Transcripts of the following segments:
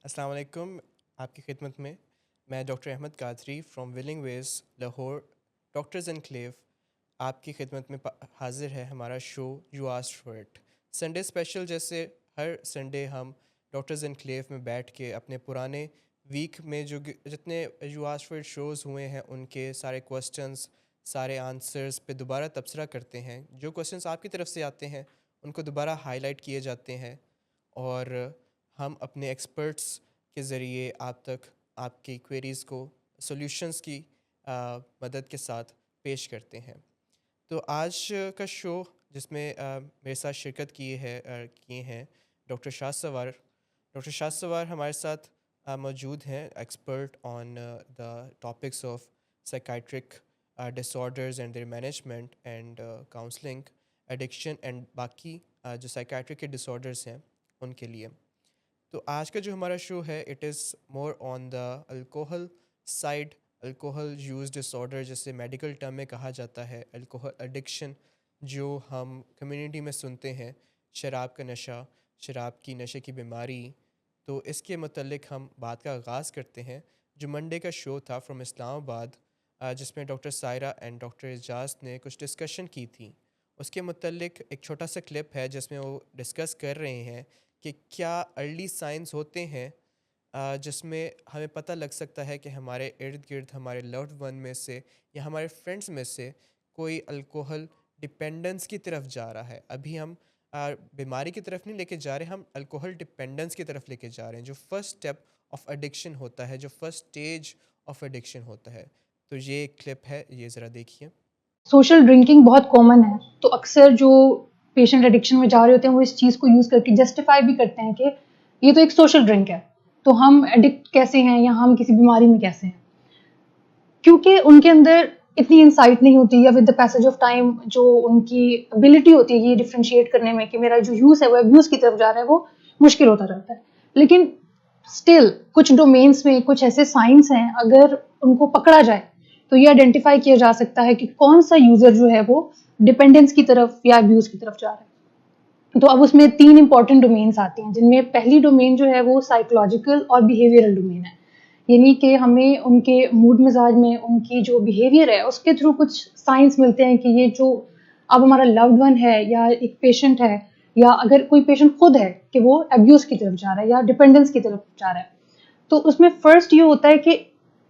अस्सलाम वालेकुम। आपकी खिदमत में मैं doctor Ahmed Qadri from Willing veg Lahore doctors enclave आपकी खिदमत में हाजिर है हमारा show you asked for it Sunday special. जैसे हर संडे हम डॉक्टर्स एनक्लेव में बैठ के अपने पुराने वीक में जो जितने you asked for it shows हुए हैं उनके सारे क्वेश्चंस सारे आंसर्स पे दोबारा तबसरा करते हैं। जो क्वेश्चंस आपकी तरफ से आते हैं उनको दोबारा हाईलाइट किए जाते हैं और हम अपने एक्सपर्ट्स के ज़रिए आप तक आपकी क्वेरीज़ को सॉल्यूशंस की मदद के साथ पेश करते हैं। तो आज का शो जिसमें मेरे साथ शिरकत किए हैं डॉक्टर शाह सवार हमारे साथ मौजूद हैं, expert on the topics of psychiatric disorders and there management and counselling, addiction and बाकी जो साइकाइट्रिक के डिसऑर्डर्स हैं उनके लिए। तो आज का जो हमारा शो है it is more on the alcohol side, alcohol use disorder जिसे मेडिकल टर्म में कहा जाता है अल्कोहल एडिक्शन, जो हम कम्युनिटी में सुनते हैं, शराब का नशा, शराब की नशे की बीमारी। तो इसके मतलब हम बात का आगाज़ करते हैं। जो मंडे का शो था फ्रॉम इस्लामाबाद जिसमें doctor Saira and doctor Ejaz ने कुछ डिस्कशन की थी, उसके मतलब एक छोटा सा क्लिप है जिसमें वो डिस्कस कर रहे हैं कि क्या अर्ली साइंस होते हैं जिसमें हमें पता लग सकता है कि हमारे इर्द गिर्द हमारे लव्ड वन में से या हमारे फ्रेंड्स में से कोई अल्कोहल डिपेंडेंस की तरफ जा रहा है। अभी हम बीमारी की तरफ नहीं लेके जा रहे, हम अल्कोहल डिपेंडेंस की तरफ लेके जा रहे हैं, जो फर्स्ट स्टेप ऑफ एडिक्शन होता है, जो फर्स्ट स्टेज ऑफ एडिक्शन होता है। तो ये क्लिप है, ये ज़रा देखिए। सोशल ड्रिंकिंग बहुत कॉमन है, तो अक्सर जो पेशेंट एडिक्शन में जा रहे होते हैं वो इस चीज़ को यूज़ करके जस्टिफाई भी करते हैं कि ये तो एक सोशल ड्रिंक है, तो हम एडिक्ट कैसे हैं या हम किसी बीमारी में कैसे हैं, क्योंकि उनके अंदर इतनी इंसाइट नहीं होती या with the passage of time जो उनकी एबिलिटी होती है ये डिफ्रेंशिएट करने में कि मेरा जो यूज़ है वो अब्यूज़ की तरफ जा रहा है, वो मुश्किल होता रहता है। लेकिन स्टिल कुछ डोमेन्स में कुछ ऐसे साइंस हैं, अगर उनको पकड़ा जाए तो ये आइडेंटिफाई किया जा सकता है कि कौन सा यूजर जो है वो डिपेंडेंस की तरफ या अब्यूज की तरफ जा रहा है। तो अब उसमें 3 इंपॉर्टेंट डोमेन्स आती हैं, जिनमें पहली डोमेन जो है वो साइकोलॉजिकल और बिहेवियरल डोमेन है। यानी कि हमें उनके मूड मिजाज में उनकी जो बिहेवियर है उसके थ्रू कुछ साइंस मिलते हैं कि ये जो अब हमारा लव्ड वन है या एक पेशेंट है या अगर कोई पेशेंट खुद है कि वो अब्यूज की तरफ जा रहा है या डिपेंडेंस की तरफ जा रहा है। तो उसमें फर्स्ट ये होता है कि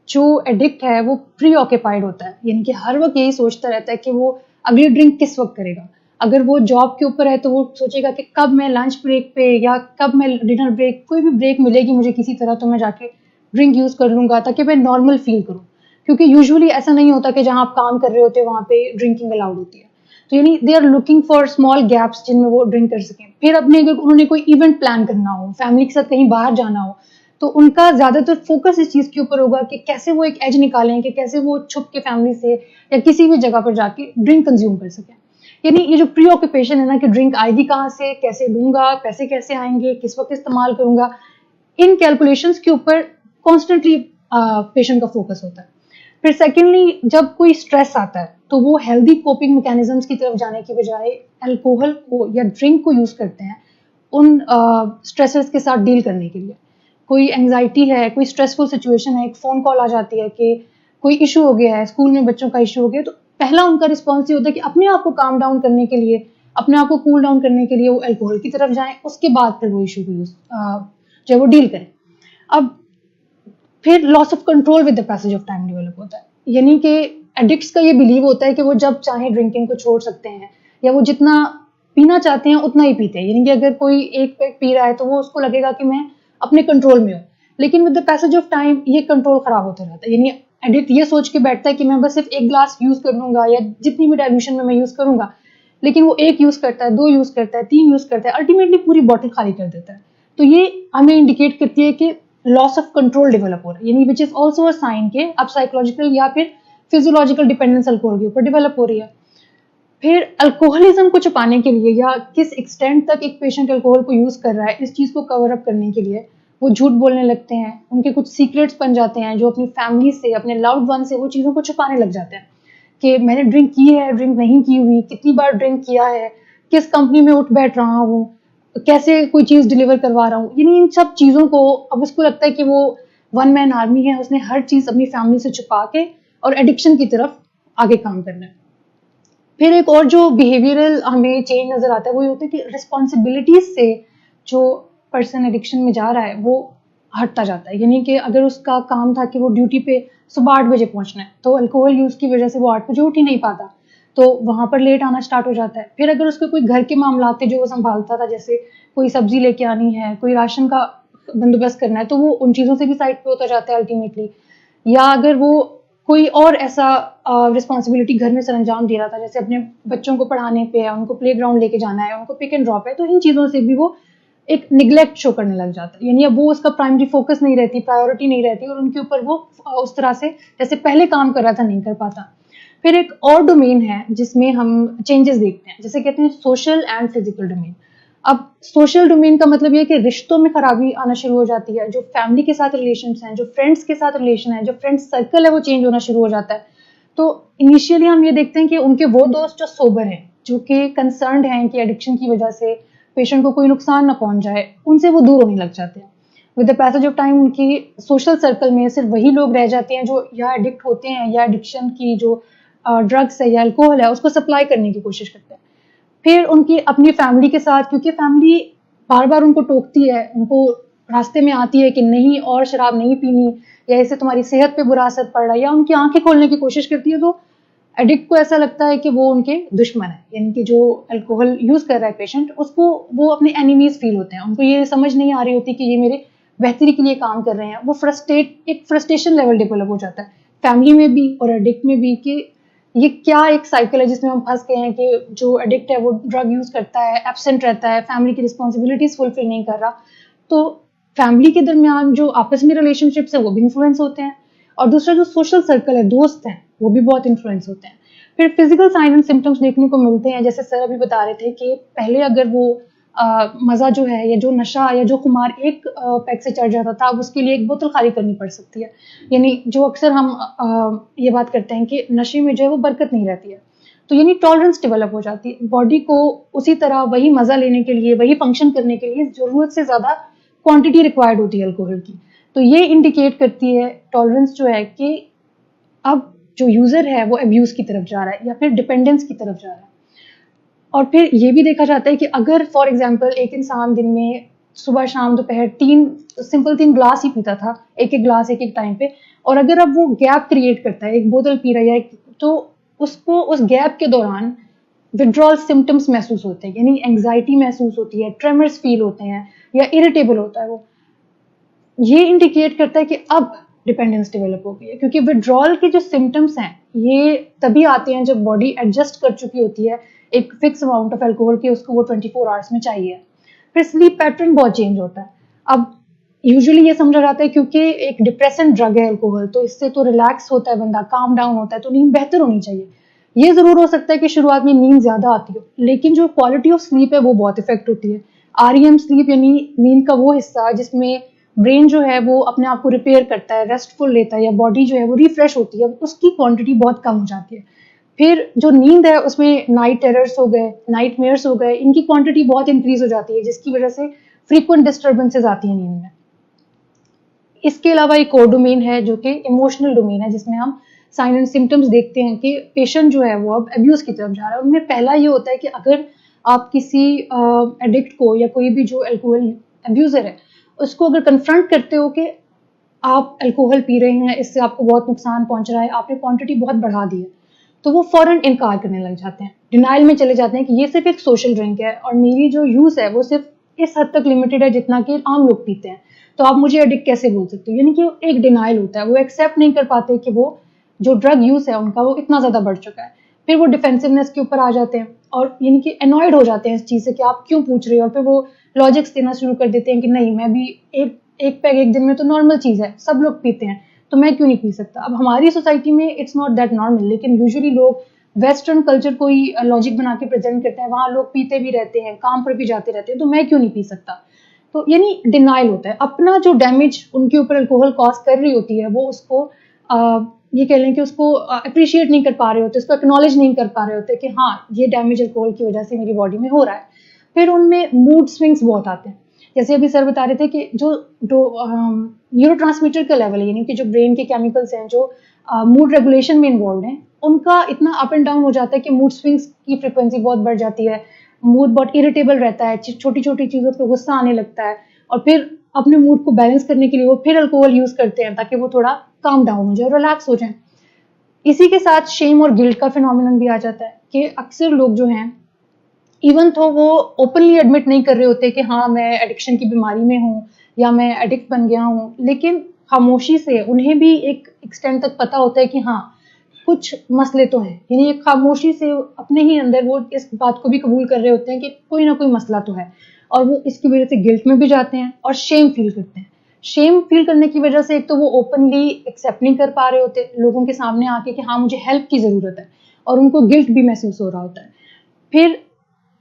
जो एडिक्ट है वो प्री ऑक्यूपाइड होता है, यानी कि हर वक्त यही सोचता रहता है कि वो अगली ड्रिंक किस वक्त करेगा। अगर वो जॉब के ऊपर है तो वो सोचेगा कि कब मैं लंच ब्रेक पे या कब मैं डिनर ब्रेक, कोई भी ब्रेक मिलेगी मुझे किसी तरह तो मैं जाके ड्रिंक यूज कर लूंगा ताकि मैं नॉर्मल फील करूँ, क्योंकि यूजुअली ऐसा नहीं होता कि जहाँ आप काम कर रहे होते हैं वहाँ पे ड्रिंकिंग अलाउड होती है। तो यानी they are looking for small gaps जिनमें वो ड्रिंक कर सकें। फिर अपने अगर उन्होंने कोई इवेंट प्लान करना हो, फैमिली के साथ कहीं बाहर जाना हो, तो उनका ज्यादातर फोकस इस चीज के ऊपर होगा कि कैसे वो एक एज निकालें कि कैसे वो छुप के फैमिली से या किसी भी जगह पर जाके ड्रिंक कंज्यूम कर सकें। यानी ये जो प्री ऑक्यूपेशन है ना कि ड्रिंक आएगी कहाँ से, कैसे लूंगा, पैसे कैसे आएंगे, किस वक्त इस्तेमाल करूंगा, इन कैलकुलेशंस के ऊपर कॉन्स्टेंटली पेशेंट का फोकस होता है। फिर सेकेंडली जब कोई स्ट्रेस आता है तो वो हेल्दी कोपिंग मैकेनिज्म्स की तरफ जाने की बजाय अल्कोहल को या ड्रिंक को यूज करते हैं उन स्ट्रेसर्स के साथ डील करने के लिए। कोई एंग्जाइटी है, कोई स्ट्रेसफुल सिचुएशन है, एक फ़ोन कॉल आ जाती है कि कोई इशू हो गया है, स्कूल में बच्चों का इशू हो गया, तो पहला उनका रिस्पॉन्स ये होता है कि अपने आप को काम डाउन करने के लिए, अपने आप को कूल डाउन करने के लिए वो अल्कोहल की तरफ जाएं, उसके बाद फिर वो इशू को जो है वो डील करें। अब फिर loss of control with the passage of time develop होता है, यानी कि एडिक्ट्स का ये बिलीव होता है कि वो जब चाहे ड्रिंकिंग को छोड़ सकते हैं या वो जितना पीना चाहते हैं उतना ही पीते हैं। यानी कि अगर कोई एक पैक पी रहा है तो वो उसको लगेगा कि मैं अपने कंट्रोल में हूँ, लेकिन with the passage of time ये कंट्रोल खराब होता रहता है। यानी एडिक्ट ये सोच के बैठता है कि मैं बस सिर्फ एक ग्लास यूज कर लूंगा या जितनी भी डाइल्यूशन में मैं यूज करूंगा, लेकिन वो एक यूज करता है, 2 यूज करता है, 3 यूज करता है, अल्टीमेटली पूरी बॉटल खाली कर देता है। तो ये हमें इंडिकेट करती है कि लॉस ऑफ कंट्रोल डेवलप हो रहा है, यानी which is also a sign के अब साइकोलॉजिकल या फिर फिजियोलॉजिकल डिपेंडेंस अल्कोहल के ऊपर डेवलप हो रही है। फिर अल्कोहलिज्म को छुपाने के लिए या किस एक्सटेंट तक एक पेशेंट अल्कोहल को यूज कर रहा है, इस चीज को कवर अप करने के लिए वो झूठ बोलने लगते हैं, उनके कुछ सीक्रेट्स बन जाते हैं जो अपनी फैमिली से, अपने लव्ड वन से वो चीज़ों को छुपाने लग जाते हैं कि मैंने ड्रिंक की है, ड्रिंक नहीं की हुई, कितनी बार ड्रिंक किया है, किस कंपनी में उठ बैठ रहा हूँ, कैसे कोई चीज़ डिलीवर करवा रहा हूँ, यानी इन सब चीज़ों को अब उसको लगता है कि वो वन मैन आर्मी है, उसने हर चीज़ अपनी फैमिली से छुपा के और एडिक्शन की तरफ आगे काम करना है। फिर एक और जो बिहेवियरल हमें चेंज नज़र आता है वो ये होता है कि रिस्पॉन्सिबिलिटीज से जो पर्सन एडिक्शन में जा रहा है वो हटता जाता है, यानी कि अगर उसका काम था कि वो ड्यूटी पे सुबह 8 बजे पहुंचना है, तो अल्कोहल यूज़ की वजह से वो 8 बजे उठ ही नहीं पाता, तो वहाँ पर लेट आना स्टार्ट हो जाता है। फिर अगर उसके कोई घर के मामला थे जो वो संभालता था, जैसे कोई सब्जी लेके आनी है, कोई राशन का बंदोबस्त करना है, तो वो उन चीज़ों से भी साइड पे होता जाता है अल्टीमेटली। या अगर वो कोई और ऐसा रिस्पॉन्सिबिलिटी घर में सरंजाम दे रहा था, जैसे अपने बच्चों को पढ़ाने पे है, उनको प्ले ग्राउंड लेके जाना है, उनको पिक एंड ड्रॉप है, तो इन चीज़ों से भी वो एक निगलेक्ट शो करने लग जाता है, यानी अब वो उसका प्राइमरी फोकस नहीं रहती, प्रायोरिटी नहीं रहती, और उनके ऊपर वो उस तरह से जैसे पहले काम कर रहा था नहीं कर पाता। फिर एक और डोमेन है जिसमें हम चेंजेस देखते हैं, जैसे कहते हैं सोशल एंड फिजिकल डोमेन। अब सोशल डोमेन का मतलब ये है कि रिश्तों में खराबी आना शुरू हो जाती है, जो फैमिली के साथ रिलेशंस हैं, जो फ्रेंड्स के साथ रिलेशन है, जो फ्रेंड्स सर्कल है, वो चेंज होना शुरू हो जाता है। तो इनिशियली हम ये देखते हैं कि उनके वो दोस्त जो सोबर हैं, जो कि कंसर्न्ड हैं कि एडिक्शन की वजह से पेशेंट को कोई नुकसान ना पहुंच जाए, उनसे वो दूर होने लग जाते हैं। With the passage of time उनकी सोशल सर्कल में सिर्फ वही लोग रह जाते हैं जो या एडिक्ट होते हैं या एडिक्शन की जो ड्रग्स है या अल्कोहल है उसको सप्लाई करने की कोशिश करते हैं। फिर उनकी अपनी फैमिली के साथ, क्योंकि फैमिली बार बार उनको टोकती है, उनको रास्ते में आती है कि नहीं और शराब नहीं पीनी, या इससे तुम्हारी सेहत पे बुरा असर पड़ रहा है, या उनकी आंखें खोलने की कोशिश करती है, तो एडिक्ट को ऐसा लगता है कि वो उनके दुश्मन है, यानी कि जो अल्कोहल यूज कर रहा है पेशेंट, उसको वो अपने एनिमीज फील होते हैं, उनको ये समझ नहीं आ रही होती कि ये मेरे बेहतरी के लिए काम कर रहे हैं। वो एक फ्रस्ट्रेशन लेवल डेवलप हो जाता है फैमिली में भी और एडिक्ट में भी, कि ये क्या एक साइकिल है जिसमें हम फंस गए हैं कि जो एडिक्ट है वो ड्रग यूज करता है, एब्सेंट रहता है, फैमिली की रिस्पॉन्सिबिलिटीज फुलफिल नहीं कर रहा, तो फैमिली के दरमियान जो आपस में रिलेशनशिप्स है वो भी इन्फ्लुएंस होते हैं, और दूसरा जो सोशल सर्कल है, दोस्त हैं, वो भी बहुत इन्फ्लुएंस होते हैं। फिर फिजिकल साइन एंड सिम्टम्स देखने को मिलते हैं, जैसे सर अभी बता रहे थे कि पहले अगर वो मज़ा जो है या जो नशा या जो खुमार एक पैक से चढ़ जाता था, अब उसके लिए एक बोतल खाली करनी पड़ सकती है। यानी जो अक्सर हम ये बात करते हैं कि नशे में जो है वो बरकत नहीं रहती है, तो यानी टॉलरेंस डेवलप हो जाती है बॉडी को, उसी तरह वही मज़ा लेने के लिए, वही फंक्शन करने के लिए ज़रूरत से ज़्यादा क्वांटिटी रिक्वायर्ड होती है अल्कोहल की। तो ये इंडिकेट करती है टॉलरेंस जो है कि अब जो यूज़र है वो अब्यूज़ की तरफ जा रहा है या फिर डिपेंडेंस की तरफ जा रहा है। और फिर ये भी देखा जाता है कि अगर फॉर एग्जांपल एक इंसान दिन में सुबह शाम दोपहर 3 ग्लास ही पीता था, एक-एक ग्लास एक-एक टाइम पे, और अगर अब वो गैप क्रिएट करता है, एक बोतल पी रहा है या तो उसको उस गैप के दौरान विथड्रॉल सिम्पटम्स महसूस होते हैं, यानी एंग्जायटी महसूस होती है, ट्रेमर्स फील होते हैं या इरिटेबल होता है वो। ये इंडिकेट करता है कि अब डिपेंडेंस डेवलप हो गई है, क्योंकि विड्रॉल के जो सिम्टम्स हैं ये तभी आते हैं जब बॉडी एडजस्ट कर चुकी होती है एक फिक्स अमाउंट ऑफ अल्कोहल की, उसको वो 24 आवर्स में चाहिए। फिर स्लीप पैटर्न बहुत चेंज होता है। अब यूजुअली ये समझा जाता है क्योंकि एक डिप्रेसेंट ड्रग है अल्कोहल, तो इससे तो रिलैक्स होता है बंदा, काम डाउन होता है, तो नींद बेहतर होनी चाहिए। ये जरूर हो सकता है कि शुरुआत में नींद ज्यादा आती हो, लेकिन जो क्वालिटी ऑफ स्लीप है वो बहुत इफेक्ट होती है। आरईएम स्लीप यानी नींद का वो हिस्सा जिसमें ब्रेन जो है वो अपने आप को रिपेयर करता है, रेस्टफुल लेता है, या बॉडी जो है वो रिफ्रेश होती है, उसकी क्वांटिटी बहुत कम हो जाती है। फिर जो नींद है उसमें नाइट टेरर्स हो गए, नाइटमेयर्स हो गए, इनकी क्वांटिटी बहुत इंक्रीज हो जाती है, जिसकी वजह से फ्रीक्वेंट डिस्टर्बेंसेस आती हैं नींद में। इसके अलावा एक और डोमेन है जो कि इमोशनल डोमेन है, जिसमें हम साइन एंड सिम्टम्स देखते हैं कि पेशेंट जो है वो अब अब्यूज की तरफ जा रहा है। उनमें पहला ये होता है कि अगर आप किसी एडिक्ट को या कोई भी जो अल्कोहल अब्यूजर है उसको अगर कन्फ्रंट करते हो कि आप अल्कोहल पी रहे हैं, इससे आपको बहुत नुकसान पहुंच रहा है, आपने क्वांटिटी बहुत बढ़ा दी है, तो वो फौरन इनकार करने लग जाते हैं, डिनाइल में चले जाते हैं कि ये सिर्फ एक सोशल ड्रिंक है और मेरी जो यूज है वो सिर्फ इस हद तक लिमिटेड है जितना कि आम लोग पीते हैं, तो आप मुझे एडिक्ट कैसे बोल सकते हो। यानी कि एक डिनाइल होता है, वो एक्सेप्ट नहीं कर पाते कि वो जो ड्रग यूज है उनका वो इतना ज्यादा बढ़ चुका है। फिर वो डिफेंसिवनेस के ऊपर आ जाते हैं और यानी कि अनॉयड हो जाते हैं इस चीज से कि आप क्यों पूछ रहे हो, और फिर वो लॉजिक्स देना शुरू कर देते हैं कि नहीं, मैं भी एक एक पैग एक दिन में तो नॉर्मल चीज है, सब लोग पीते हैं, तो मैं क्यों नहीं पी सकता। अब हमारी सोसाइटी में इट्स नॉट दैट नॉर्मल, लेकिन यूजुअली लोग वेस्टर्न कल्चर को ही लॉजिक बना के प्रेजेंट करते हैं, वहां लोग पीते भी रहते हैं, काम पर भी जाते रहते हैं, तो मैं क्यों नहीं पी सकता। तो यानी डिनाइल होता है, अपना जो डैमेज उनके ऊपर अल्कोहल कॉज कर रही होती है वो उसको ये कह लें कि उसको अप्रिशिएट नहीं कर पा रहे होते, उसको एक्नॉलेज नहीं कर पा रहे होते कि हाँ ये डैमेज अल्कोहल की वजह से मेरी बॉडी में हो रहा है। फिर उनमें मूड स्विंग्स बहुत आते हैं। जैसे अभी सर बता रहे थे कि जो जो न्यूरोट्रांसमीटर का लेवल है, यानी कि जो ब्रेन के केमिकल्स हैं जो मूड रेगुलेशन में इन्वॉल्व हैं, उनका इतना अप एंड डाउन हो जाता है कि मूड स्विंग्स की फ्रिक्वेंसी बहुत बढ़ जाती है, मूड बहुत इरिटेबल रहता है, छोटी छोटी चीज़ों पे गुस्सा आने लगता है, और फिर अपने मूड को बैलेंस करने के लिए वो फिर अल्कोहल यूज़ करते हैं ताकि वो थोड़ा काम डाउन हो जाए, रिलैक्स हो जाए। इसी के साथ शेम और गिल्ट का फिनोमिनन भी आ जाता है कि अक्सर लोग जो हैं, इवन तो वो ओपनली एडमिट नहीं कर रहे होते कि हाँ मैं एडिक्शन की बीमारी में हूँ या मैं एडिक्ट बन गया हूँ, लेकिन खामोशी से उन्हें भी एक एक्सटेंड तक पता होता है कि हाँ कुछ मसले तो हैं, यानी एक खामोशी से अपने ही अंदर वो इस बात को भी कबूल कर रहे होते हैं कि कोई ना कोई मसला तो है, और वो इसकी वजह से गिल्ट में भी जाते हैं और शेम फील करते हैं। शेम फील करने की वजह से एक तो वो ओपनली एक्सेप्ट नहीं कर पा रहे होते लोगों के सामने आके कि हाँ मुझे हेल्प की ज़रूरत है, और उनको गिल्ट भी महसूस हो रहा होता है। फिर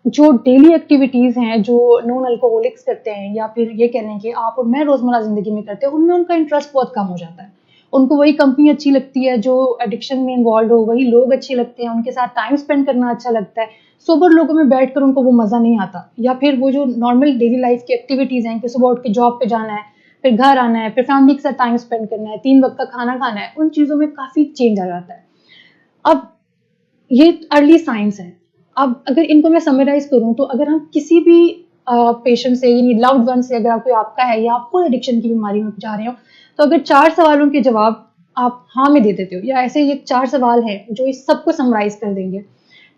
जो डेली एक्टिविटीज़ हैं जो नॉन अल्कोहलिक्स करते हैं, या फिर ये कह लें कि आप और मैं रोज़मर्रा ज़िंदगी में करते हैं, उनमें उनका इंटरेस्ट बहुत कम हो जाता है। उनको वही कंपनी अच्छी लगती है जो एडिक्शन में इन्वॉल्व हो, वही लोग अच्छे लगते हैं, उनके साथ टाइम स्पेंड करना अच्छा लगता है। सोबर लोगों में बैठकर उनको वो मज़ा नहीं आता, या फिर वो जो नॉर्मल डेली लाइफ की एक्टिविटीज़ हैं कि सुबह उठ के जॉब पे जाना है, फिर घर आना है, फिर फैमिली के साथ टाइम स्पेंड करना है, 3 वक़्त का खाना खाना है, उन चीज़ों में काफ़ी चेंज आ जाता है। अब ये अर्ली साइंस है। अब अगर इनको मैं समराइज करूँ तो अगर हम किसी भी पेशेंट से, यानी लव्ड वन से, अगर आप कोई आपका है या आप खुद एडिक्शन की बीमारी में जा रहे हो, तो अगर 4 सवालों के जवाब आप हाँ में दे देते हो, या ऐसे ये 4 सवाल हैं जो इस सबको समराइज कर देंगे,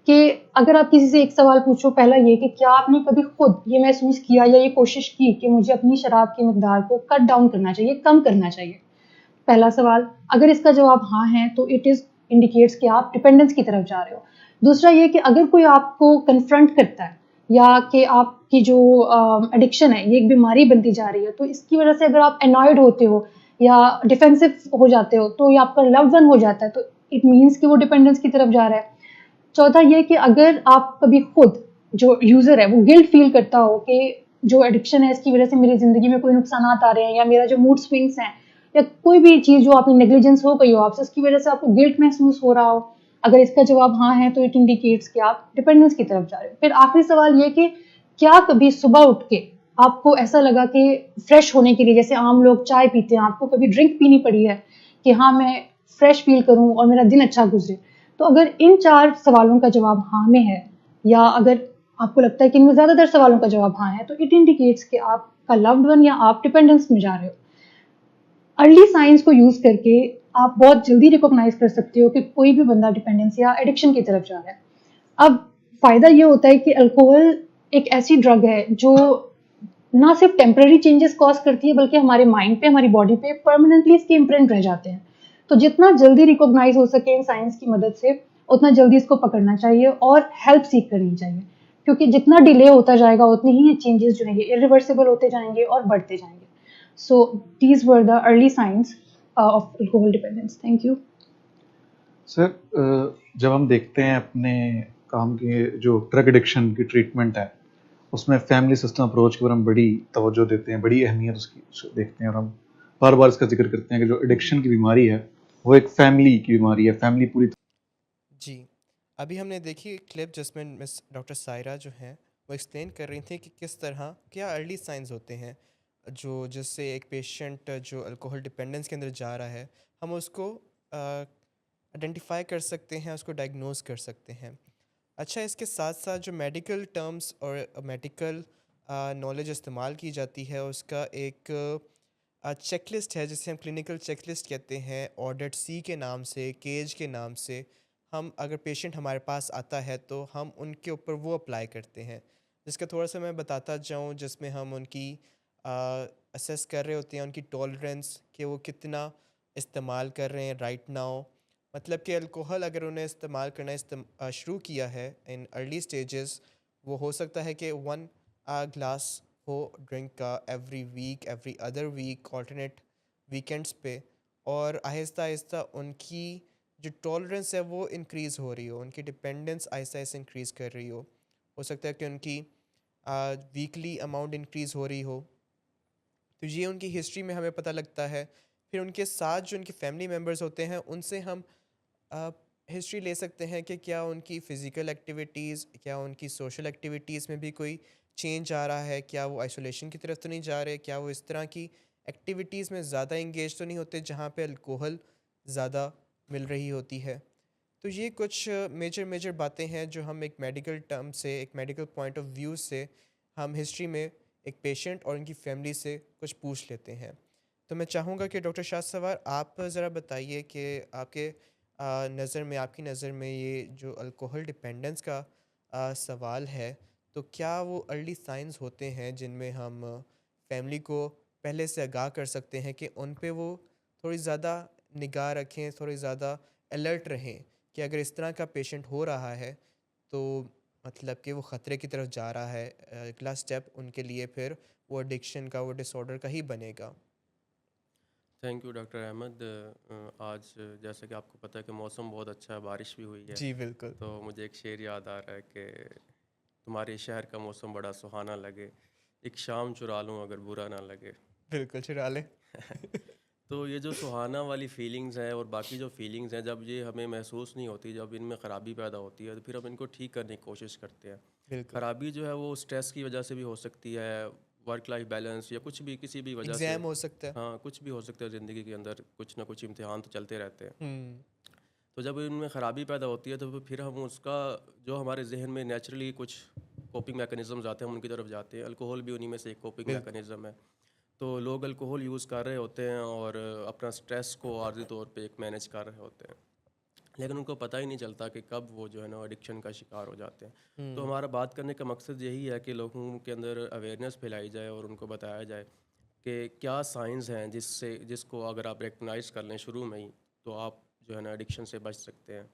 कि अगर आप किसी से एक सवाल पूछो, पहला ये कि क्या आपने कभी खुद ये महसूस किया या ये कोशिश की कि मुझे अपनी शराब की मिकदार को कट डाउन करना चाहिए, कम करना चाहिए? पहला सवाल, अगर इसका जवाब हाँ है तो इट इज़ इंडिकेट्स कि आप डिपेंडेंस की तरफ जा रहे हो। दूसरा ये कि अगर कोई आपको कन्फ्रंट करता है या कि आपकी जो एडिक्शन है ये एक बीमारी बनती जा रही है, तो इसकी वजह से अगर आप एनॉयड होते हो या डिफेंसिव हो जाते हो, तो या आपका लव्ड वन हो जाता है, तो इट मीन्स कि वो डिपेंडेंस की तरफ जा रहा है। चौथा ये कि अगर आप कभी खुद, जो यूज़र है वो गिल्ट फील करता हो कि जो एडिक्शन है इसकी वजह से मेरी ज़िंदगी में कोई नुकसानात आ रहे हैं, या मेरा जो मूड स्विंग्स हैं, या कोई भी चीज़ जो आपने नेग्लिजेंस हो गई हो आपसे, उसकी वजह से आपको गिल्ट महसूस हो रहा हो, अगर इसका जवाब हाँ है तो इट इंडिकेट्स कि आप डिपेंडेंस की तरफ जा रहे हो। फिर आखिरी सवाल ये कि क्या कभी सुबह उठ के आपको ऐसा लगा कि फ्रेश होने के लिए, जैसे आम लोग चाय पीते हैं, आपको कभी ड्रिंक पीनी पड़ी है कि हाँ मैं फ्रेश फील करूँ और मेरा दिन अच्छा गुजरे? तो अगर इन 4 सवालों का जवाब हाँ में है, या अगर आपको लगता है कि इनमें ज़्यादातर सवालों का जवाब हाँ है, तो इट इंडिकेट्स कि आपका लव्ड वन या आप डिपेंडेंस में जा रहे हो। अर्ली साइंस को यूज़ करके आप बहुत जल्दी रिकॉग्नाइज कर सकते हो कि कोई भी बंदा डिपेंडेंस या एडिक्शन की तरफ जा रहा है। अब फ़ायदा ये होता है कि अल्कोहल एक ऐसी ड्रग है जो ना सिर्फ टेम्पररी चेंजेस कॉज करती है, बल्कि हमारे माइंड पे, हमारी बॉडी पे परमानेंटली इसके इम्प्रिंट रह जाते हैं। तो जितना जल्दी रिकॉग्नाइज हो सके इन साइंस की मदद से, उतना जल्दी इसको पकड़ना चाहिए और हेल्प सीख करनी चाहिए, क्योंकि जितना डिले होता जाएगा उतनी ही ये चेंजेस जो हैं ये इरिवर्सिबल होते जाएंगे और बढ़ते जाएंगे। So these were the early signs of alcohol dependence. Thank you. Sir, जब हम देखते हैं अपने काम के जो ड्रग एडिक्शन की ट्रीटमेंट है, उसमें फैमिली सिस्टम अप्रोच के ऊपर हम बड़ी तवज्जो देते हैं, बड़ी अहमियत उसकी देखते हैं, और हम बार बार इसका जिक्र करते हैं कि जो एडिक्शन की बीमारी है वो एक फैमिली की बीमारी है। फैमिली पूरी जी, अभी हमने देखी क्लिप जिसमें मिस डॉक्टर सायरा जो हैं वो एक्सप्लेन कर रही थी कि किस तरह क्या अर्ली साइंस होते हैं जो जिससे एक पेशेंट जो अल्कोहल डिपेंडेंस के अंदर जा रहा है हम उसको आइडेंटिफाई कर सकते हैं, उसको डायग्नोज कर सकते हैं। अच्छा, इसके साथ साथ जो मेडिकल टर्म्स और मेडिकल नॉलेज इस्तेमाल की जाती है उसका एक चेकलिस्ट है जिसे हम क्लिनिकल चेकलिस्ट कहते हैं, ऑडिट सी के नाम से, केज के नाम से। हम अगर पेशेंट हमारे पास आता है तो हम उनके ऊपर वो अप्लाई करते हैं, जिसका थोड़ा सा मैं बताता जाऊँ, जिसमें हम उनकी असेस कर रहे होते हैं उनकी टॉलरेंस कि वो कितना इस्तेमाल कर रहे हैं राइट नाउ। मतलब कि अल्कोहल अगर उन्हें इस्तेमाल करना शुरू किया है इन अर्ली स्टेजेस, वो हो सकता है कि 1 ग्लास हो ड्रिंक का every week, every other week, alternate weekends पे, और आहिस्ता आहिस्ता उनकी जो टॉलरेंस है वो इंक्रीज़ हो रही हो, उनकी डिपेंडेंस आहिस्ता आहिस्ता इंक्रीज़ कर रही हो सकता है कि उनकी वीकली अमाउंट इंक्रीज़ हो रही हो। तो ये उनकी हिस्ट्री में हमें पता लगता है। फिर उनके साथ जो उनके फैमिली मेम्बर्स होते हैं उनसे हम हिस्ट्री ले सकते हैं कि क्या उनकी फ़िज़िकल एक्टिविटीज़, क्या उनकी सोशल एक्टिविटीज़ में भी कोई चेंज आ रहा है? क्या वो आइसोलेशन की तरफ तो नहीं जा रहे? क्या वो इस तरह की एक्टिविटीज़ में ज़्यादा एंगेज तो नहीं होते जहाँ पे अल्कोहल ज़्यादा मिल रही होती है? तो ये कुछ मेजर मेजर बातें हैं जो हम एक मेडिकल टर्म से, एक मेडिकल पॉइंट ऑफ व्यू से हम हिस्ट्री में एक पेशेंट और उनकी फैमिली से कुछ पूछ लेते हैं। तो मैं चाहूँगा कि डॉक्टर शाहसवार आप ज़रा बताइए कि आपके नज़र में, आपकी नज़र में ये जो अल्कोहल डिपेंडेंस का सवाल है, तो क्या वो अर्ली साइंस होते हैं जिनमें हम फैमिली को पहले से आगाह कर सकते हैं कि उन पे वो थोड़ी ज़्यादा निगाह रखें, थोड़ी ज़्यादा अलर्ट रहें कि अगर इस तरह का पेशेंट हो रहा है तो मतलब कि वो ख़तरे की तरफ जा रहा है, अगला स्टेप उनके लिए फिर वो एडिक्शन का, वो डिसऑर्डर का ही बनेगा। Thank you doctor Ahmed. आज जैसा कि आपको पता है कि मौसम बहुत अच्छा है, बारिश भी हुई है। जी, बिल्कुल। तो मुझे एक शेर याद आ रहा है कि तुम्हारे शहर का मौसम बड़ा सुहाना लगे, एक शाम चुरा लूँ अगर बुरा ना लगे। बिल्कुल, चुरा लें। तो ये जो सुहाना वाली फीलिंग्स हैं और बाकी जो फीलिंग्स हैं, जब ये हमें महसूस नहीं होती, जब इनमें ख़राबी पैदा होती है, तो फिर हम इनको ठीक करने की कोशिश करते हैं। बिल्कुल। ख़राबी जो है वो स्ट्रेस की वजह से भी हो सकती है, वर्क लाइफ बैलेंस या कुछ भी, किसी भी वजह से। एग्ज़ाम हो सकता है। हाँ, कुछ भी हो सकता है ज़िंदगी के अंदर, कुछ ना कुछ इम्तिहान तो चलते रहते हैं। हुँ, तो जब इनमें ख़राबी पैदा होती है तो फिर हम उसका, जो हमारे जहन में नेचुरली कुछ कोपिंग मैकेनिज़्म्स आते हैं, हम उनकी तरफ जाते हैं। अल्कोहल भी उन्हीं में से एक कोपिंग बिल्कुल। मैकेनिज़्म है। तो लोग अल्कोहल यूज़ कर रहे होते हैं और अपना स्ट्रेस को आर्ज़ी तौर पे एक मैनेज कर रहे होते हैं, लेकिन उनको पता ही नहीं चलता कि कब वो जो है ना एडिक्शन का शिकार हो जाते हैं। तो हुँ, हमारा बात करने का मकसद यही है कि लोगों के अंदर अवेयरनेस फैलाई जाए और उनको बताया जाए कि क्या साइंस हैं जिसको अगर आप रिकग्नाइज़ कर लें शुरू में ही, तो आप जो है ना एडिक्शन से बच सकते हैं,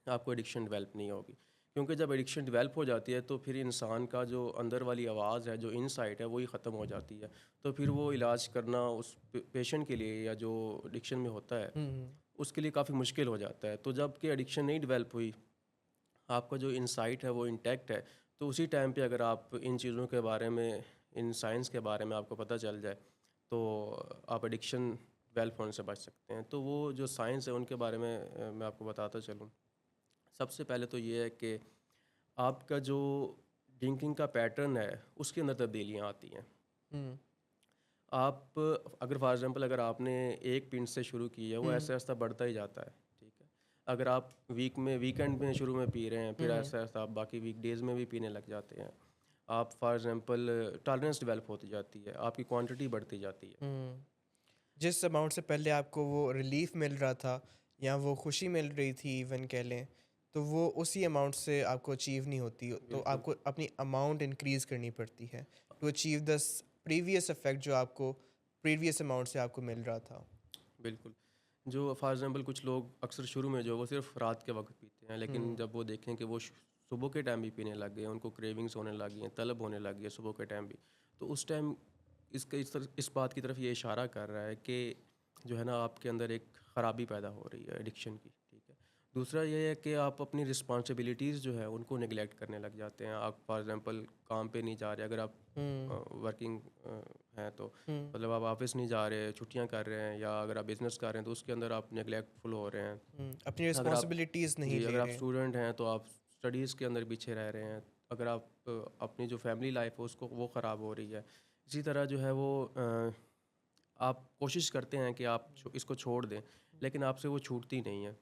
आपको एडिक्शन डेवलप नहीं होगी। क्योंकि जब एडिक्शन डेवलप हो जाती है तो फिर इंसान का जो अंदर वाली आवाज़ है, जो इनसाइट है, वही ख़त्म हो जाती है। तो फिर वो इलाज करना उस पेशेंट के लिए या जो एडिक्शन में होता है हुँ, उसके लिए काफ़ी मुश्किल हो जाता है। तो जब कि एडिक्शन नहीं डेवलप हुई, आपका जो इनसाइट है वो इंटैक्ट है, तो उसी टाइम पे अगर आप इन चीज़ों के बारे में, इन साइंस के बारे में आपको पता चल जाए, तो आप एडिक्शन डेवलप होने से बच सकते हैं। तो वो जो साइंस है उनके बारे में मैं आपको बताता चलूँ। सबसे पहले तो ये है कि आपका जो ड्रिंकिंग का पैटर्न है उसके अंदर तब्दीलियाँ आती हैं। हुँ, आप, अगर फॉर एग्जांपल अगर आपने एक पिंट से शुरू की है, वो हुँ, ऐसा ऐसा बढ़ता ही जाता है, ठीक है। अगर आप वीकेंड में शुरू में पी रहे हैं, फिर हुँ, ऐसा ऐसा आप बाकी वीकडेज़ में भी पीने लग जाते हैं। आप फॉर एग्जांपल टॉलरेंस डेवलप होती जाती है, आपकी क्वांटिटी बढ़ती जाती है। हुँ। जिस अमाउंट से पहले आपको वो रिलीफ़ मिल रहा था या वो खुशी मिल रही थी इवन कह लें, तो वो उसी अमाउंट से आपको अचीव नहीं होती, तो बिल्कुल। आपको अपनी अमाउंट इंक्रीज़ करनी पड़ती है to achieve the previous effect जो आपको प्रीवियस अमाउंट से आपको मिल रहा था। बिल्कुल। जो फॉर एग्ज़ाम्पल कुछ लोग अक्सर शुरू में जो वो सिर्फ़ रात के वक़्त पीते हैं, लेकिन हुँ, जब वो देखें कि वो सुबह के टाइम भी पीने लग गए हैं, उनको क्रेविंग्स होने लगी हैं, तलब होने लगी है सुबह के टाइम भी, तो उस टाइम इस बात की तरफ ये इशारा कर रहा है कि जो है ना आपके अंदर एक ख़राबी पैदा हो रही है एडिक्शन की, ठीक है। दूसरा ये है कि आप अपनी रिस्पॉन्सिबिलिटीज़ जो है उनको नेग्लेक्ट करने लग जाते हैं। आप फॉर एग्ज़ाम्पल काम पे नहीं जा रहे, अगर आप हुँ, वर्किंग हैं तो हुँ, मतलब आप ऑफिस नहीं जा रहे, छुट्टियां कर रहे हैं, या अगर आप बिज़नेस कर रहे हैं तो उसके अंदर आप नेग्लेक्टफुल हो रहे हैं। अपनी अगर आप, रिस्पॉन्सिबिलिटीज़ नहीं जी, ले अगर आप रहे। स्टूडेंट हैं तो आप स्टडीज़ के अंदर पीछे रह रहे हैं। अगर आप अपनी जो फैमिली लाइफ है उसको वो ख़राब हो रही है। इसी तरह जो है वो आप कोशिश करते हैं कि आप इसको छोड़ दें, लेकिन आपसे वो छूटती नहीं है।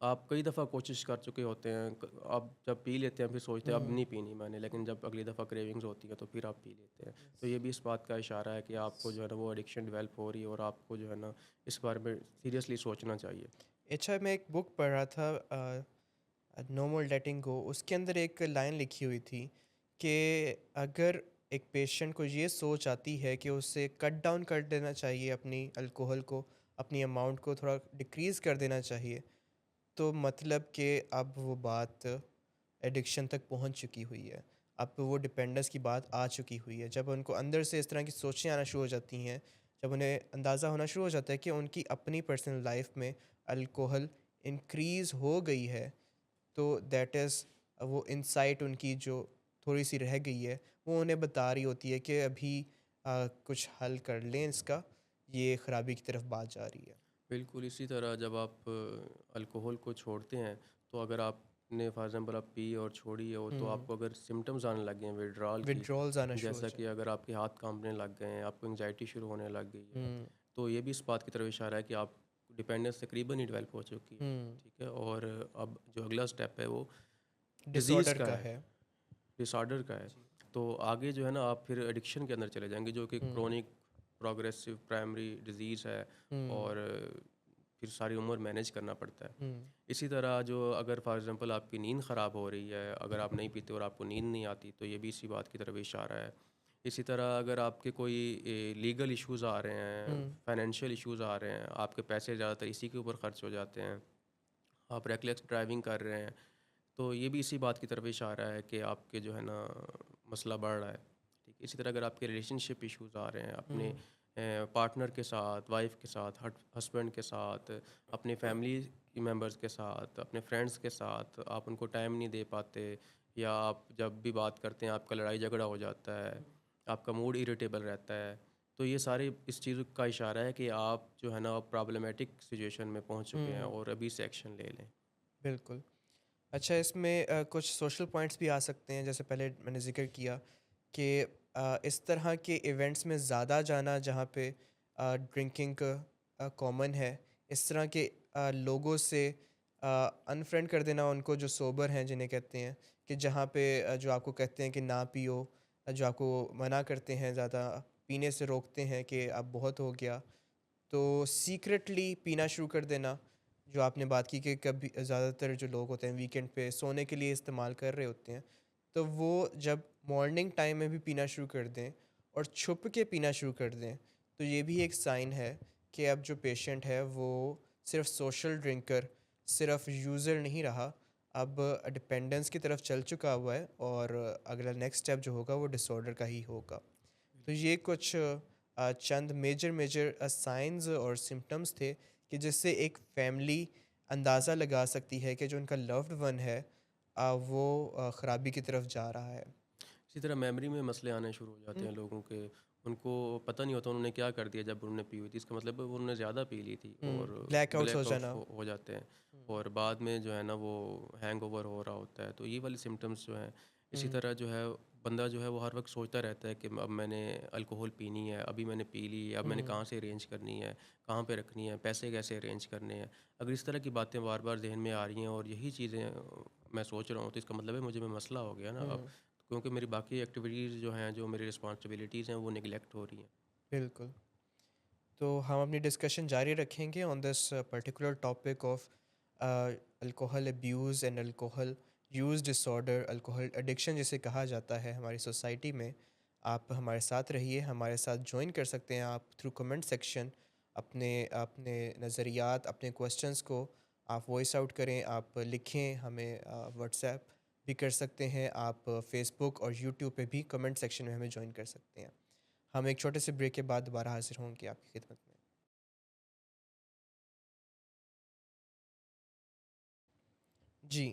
आप कई दफ़ा कोशिश कर चुके होते हैं, आप जब पी लेते हैं फिर सोचते हैं अब हुँ, नहीं पीनी मैंने, लेकिन जब अगली दफ़ा क्रेविंग्स होती है तो फिर आप पी लेते हैं। तो ये भी इस बात का इशारा है कि आपको जो है ना वो एडिक्शन डेवलप हो रही है और आपको जो है ना इस बारे में सीरियसली सोचना चाहिए। अच्छा, मैं एक बुक पढ़ रहा था नो मोर लेटिंग गो, उसके अंदर एक लाइन लिखी हुई थी कि अगर एक पेशेंट को ये सोच आती है कि उसे कट डाउन कर देना चाहिए अपनी अल्कोहल को, अपनी अमाउंट को थोड़ा डिक्रीज़ कर देना चाहिए, तो मतलब कि अब वो बात एडिक्शन तक पहुंच चुकी हुई है। अब वो डिपेंडेंस की बात आ चुकी हुई है। जब उनको अंदर से इस तरह की सोचें आना शुरू हो जाती हैं, जब उन्हें अंदाज़ा होना शुरू हो जाता है कि उनकी अपनी पर्सनल लाइफ में अल्कोहल इंक्रीज़ हो गई है, तो दैट इज़ वो इनसाइट उनकी जो थोड़ी सी रह गई है, वो उन्हें बता रही होती है कि अभी कुछ हल कर लें इसका, ये ख़राबी की तरफ बात जा रही है। बिल्कुल इसी तरह जब आप अल्कोहल को छोड़ते हैं, तो अगर आप ने फॉर एग्जांपल आप पी और छोड़ी हो तो आपको अगर सिम्टम्स आने लग गए हैं विड्रॉल की, विड्रॉल्स आना शुरू हो जैसा कि जाए। अगर आपके हाथ कांपने लग गए हैं, आपको एंजाइटी शुरू होने लग गई है, हुँ, तो ये भी इस बात की तरफ इशारा है कि आप डिपेंडेंस तकरीबन ही डेवलप हो चुकी है। हुँ, ठीक है, और अब जो अगला स्टेप है वो डिजीज़ डिसऑर्डर का का है, है। डिसऑर्डर का है। जी। तो आगे जो है ना आप फिर एडिक्शन के अंदर चले जाएंगे, जो कि हुँ, क्रोनिक प्रोग्रेसिव प्राइमरी डिजीज़ है, हुँ, और फिर सारी उम्र मैनेज करना पड़ता है। हुँ, इसी तरह जो अगर फॉर एग्जांपल आपकी नींद ख़राब हो रही है, अगर आप नहीं पीते और आपको नींद नहीं आती, तो ये भी इसी बात की तरफ इशारा है। इसी तरह अगर आपके कोई लीगल इश्यूज़ आ रहे हैं, हुँ, फाइनेंशियल इश्यूज़ आ रहे हैं, आपके पैसे ज़्यादातर इसी के ऊपर ख़र्च हो जाते हैं, आप रेकलेस ड्राइविंग कर रहे हैं, तो ये भी इसी बात की तरफ इशारा है कि आपके जो है ना मसला बढ़ रहा है। ठीक है, इसी तरह अगर आपके रिलेशनशिप इश्यूज़ आ रहे हैं अपने हुँ, पार्टनर के साथ, वाइफ के साथ, हस्बैंड के साथ, अपने फैमिली मेम्बर्स के साथ, अपने फ्रेंड्स के साथ, आप उनको टाइम नहीं दे पाते, या आप जब भी बात करते हैं आपका लड़ाई झगड़ा हो जाता है, आपका मूड इरिटेबल रहता है, तो ये सारे इस चीज़ का इशारा है कि आप जो है ना प्रॉब्लमेटिक सिचुएशन में पहुंच चुके हैं हुँ, और अभी से एक्शन ले लें। बिल्कुल। अच्छा, इसमें कुछ सोशल पॉइंट्स भी आ सकते हैं, जैसे पहले मैंने ज़िक्र किया कि इस तरह के इवेंट्स में ज़्यादा जाना जहाँ पे ड्रिंकिंग कॉमन है, इस तरह के लोगों से अनफ्रेंड कर देना उनको, जो सोबर हैं जिन्हें कहते हैं, कि जहाँ पे जो आपको कहते हैं कि ना पियो, जो आपको मना करते हैं, ज़्यादा पीने से रोकते हैं कि अब बहुत हो गया, तो सीक्रेटली पीना शुरू कर देना। जो आपने बात की कि कभी ज़्यादातर जो लोग होते हैं वीकेंड पे सोने के लिए इस्तेमाल कर रहे होते हैं, तो वो जब मॉर्निंग टाइम में भी पीना शुरू कर दें और छुप के पीना शुरू कर दें, तो ये भी एक साइन है कि अब जो पेशेंट है वो सिर्फ सोशल ड्रिंकर, सिर्फ यूज़र नहीं रहा, अब डिपेंडेंस की तरफ चल चुका हुआ है, और अगला नेक्स्ट स्टेप जो होगा वो डिसऑर्डर का ही होगा। तो ये कुछ चंद मेजर मेजर साइंस और सिम्टम्स थे कि जिससे एक फैमिली अंदाज़ा लगा सकती है कि जो उनका लव्ड वन है वो ख़राबी की तरफ जा रहा है। इसी तरह मेमोरी में मसले आने शुरू हो जाते हुँ, हैं लोगों के, उनको पता नहीं होता उन्होंने क्या कर दिया जब उन्होंने पी हुई थी, इसका मतलब है वो उन्होंने ज़्यादा पी ली थी, हुँ, और ब्लैकआउट्स हो ब्लैकआउट जाना। हो जाते हैं, हुँ, और बाद में जो है ना वो हैंगओवर हो रहा होता है, तो ये वाले सिम्टम्स जो हैं। इसी हुँ, तरह जो है बंदा जो है वो हर वक्त सोचता रहता है कि अब मैंने अल्कोहल पीनी है, अभी मैंने पी ली, अब मैंने हुँ, कहाँ से अरेंज करनी है, कहाँ पे रखनी है, पैसे कैसे अरेंज करने हैं। अगर इस तरह की बातें बार बार जहन में आ रही हैं और यही चीज़ें मैं सोच रहा हूँ, तो इसका मतलब है मुझे में मसला हो गया ना अब, हुँ, क्योंकि मेरी बाकी एक्टिविटीज़ जो हैं, जो मेरी रिस्पॉन्सिबिलिटीज़ हैं, वो निगलेक्ट हो रही हैं। बिल्कुल। तो हम अपनी डिस्कशन जारी रखेंगे on this particular topic of alcohol abuse and alcohol use disorder, alcohol addiction जिसे कहा जाता है हमारी सोसाइटी में। आप हमारे साथ रहिए, हमारे साथ ज्वाइन कर सकते हैं आप थ्रू कमेंट सेक्शन। अपने अपने नज़रियात, अपने क्वेश्चंस को आप वॉइस आउट करें, आप लिखें हमें, व्हाट्सएप भी कर सकते हैं आप, फेसबुक और यूट्यूब पे भी कमेंट सेक्शन में हमें ज्वाइन कर सकते हैं। हम एक छोटे से ब्रेक के बाद दोबारा हाजिर होंगे आपकी खिदमत में। जी,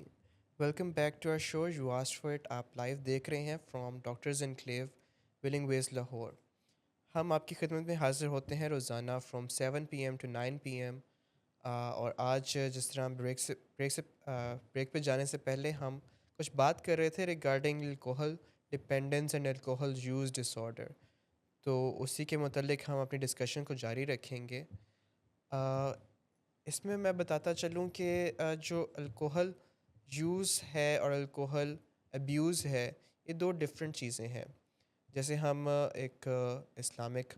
welcome back to our show, you asked for it. आप लाइव देख रहे हैं from doctors enclave, willing veg, Lahore. हम आपकी खिदमत में हाजिर होते हैं रोज़ाना फ्रॉम 7 PM टू 9 PM। और आज जिस तरह ब्रेक पे जाने से पहले हम कुछ बात कर रहे थे regarding alcohol dependence and alcohol use disorder. तो उसी के मुतल्लिक हम अपनी डिस्कशन को जारी रखेंगे। अ, इसमें मैं बताता चलूँ कि जो अल्कोहल यूज़ है और अल्कोहल अब्यूज़ है, ये दो डिफरेंट चीज़ें हैं। जैसे हम एक इस्लामिक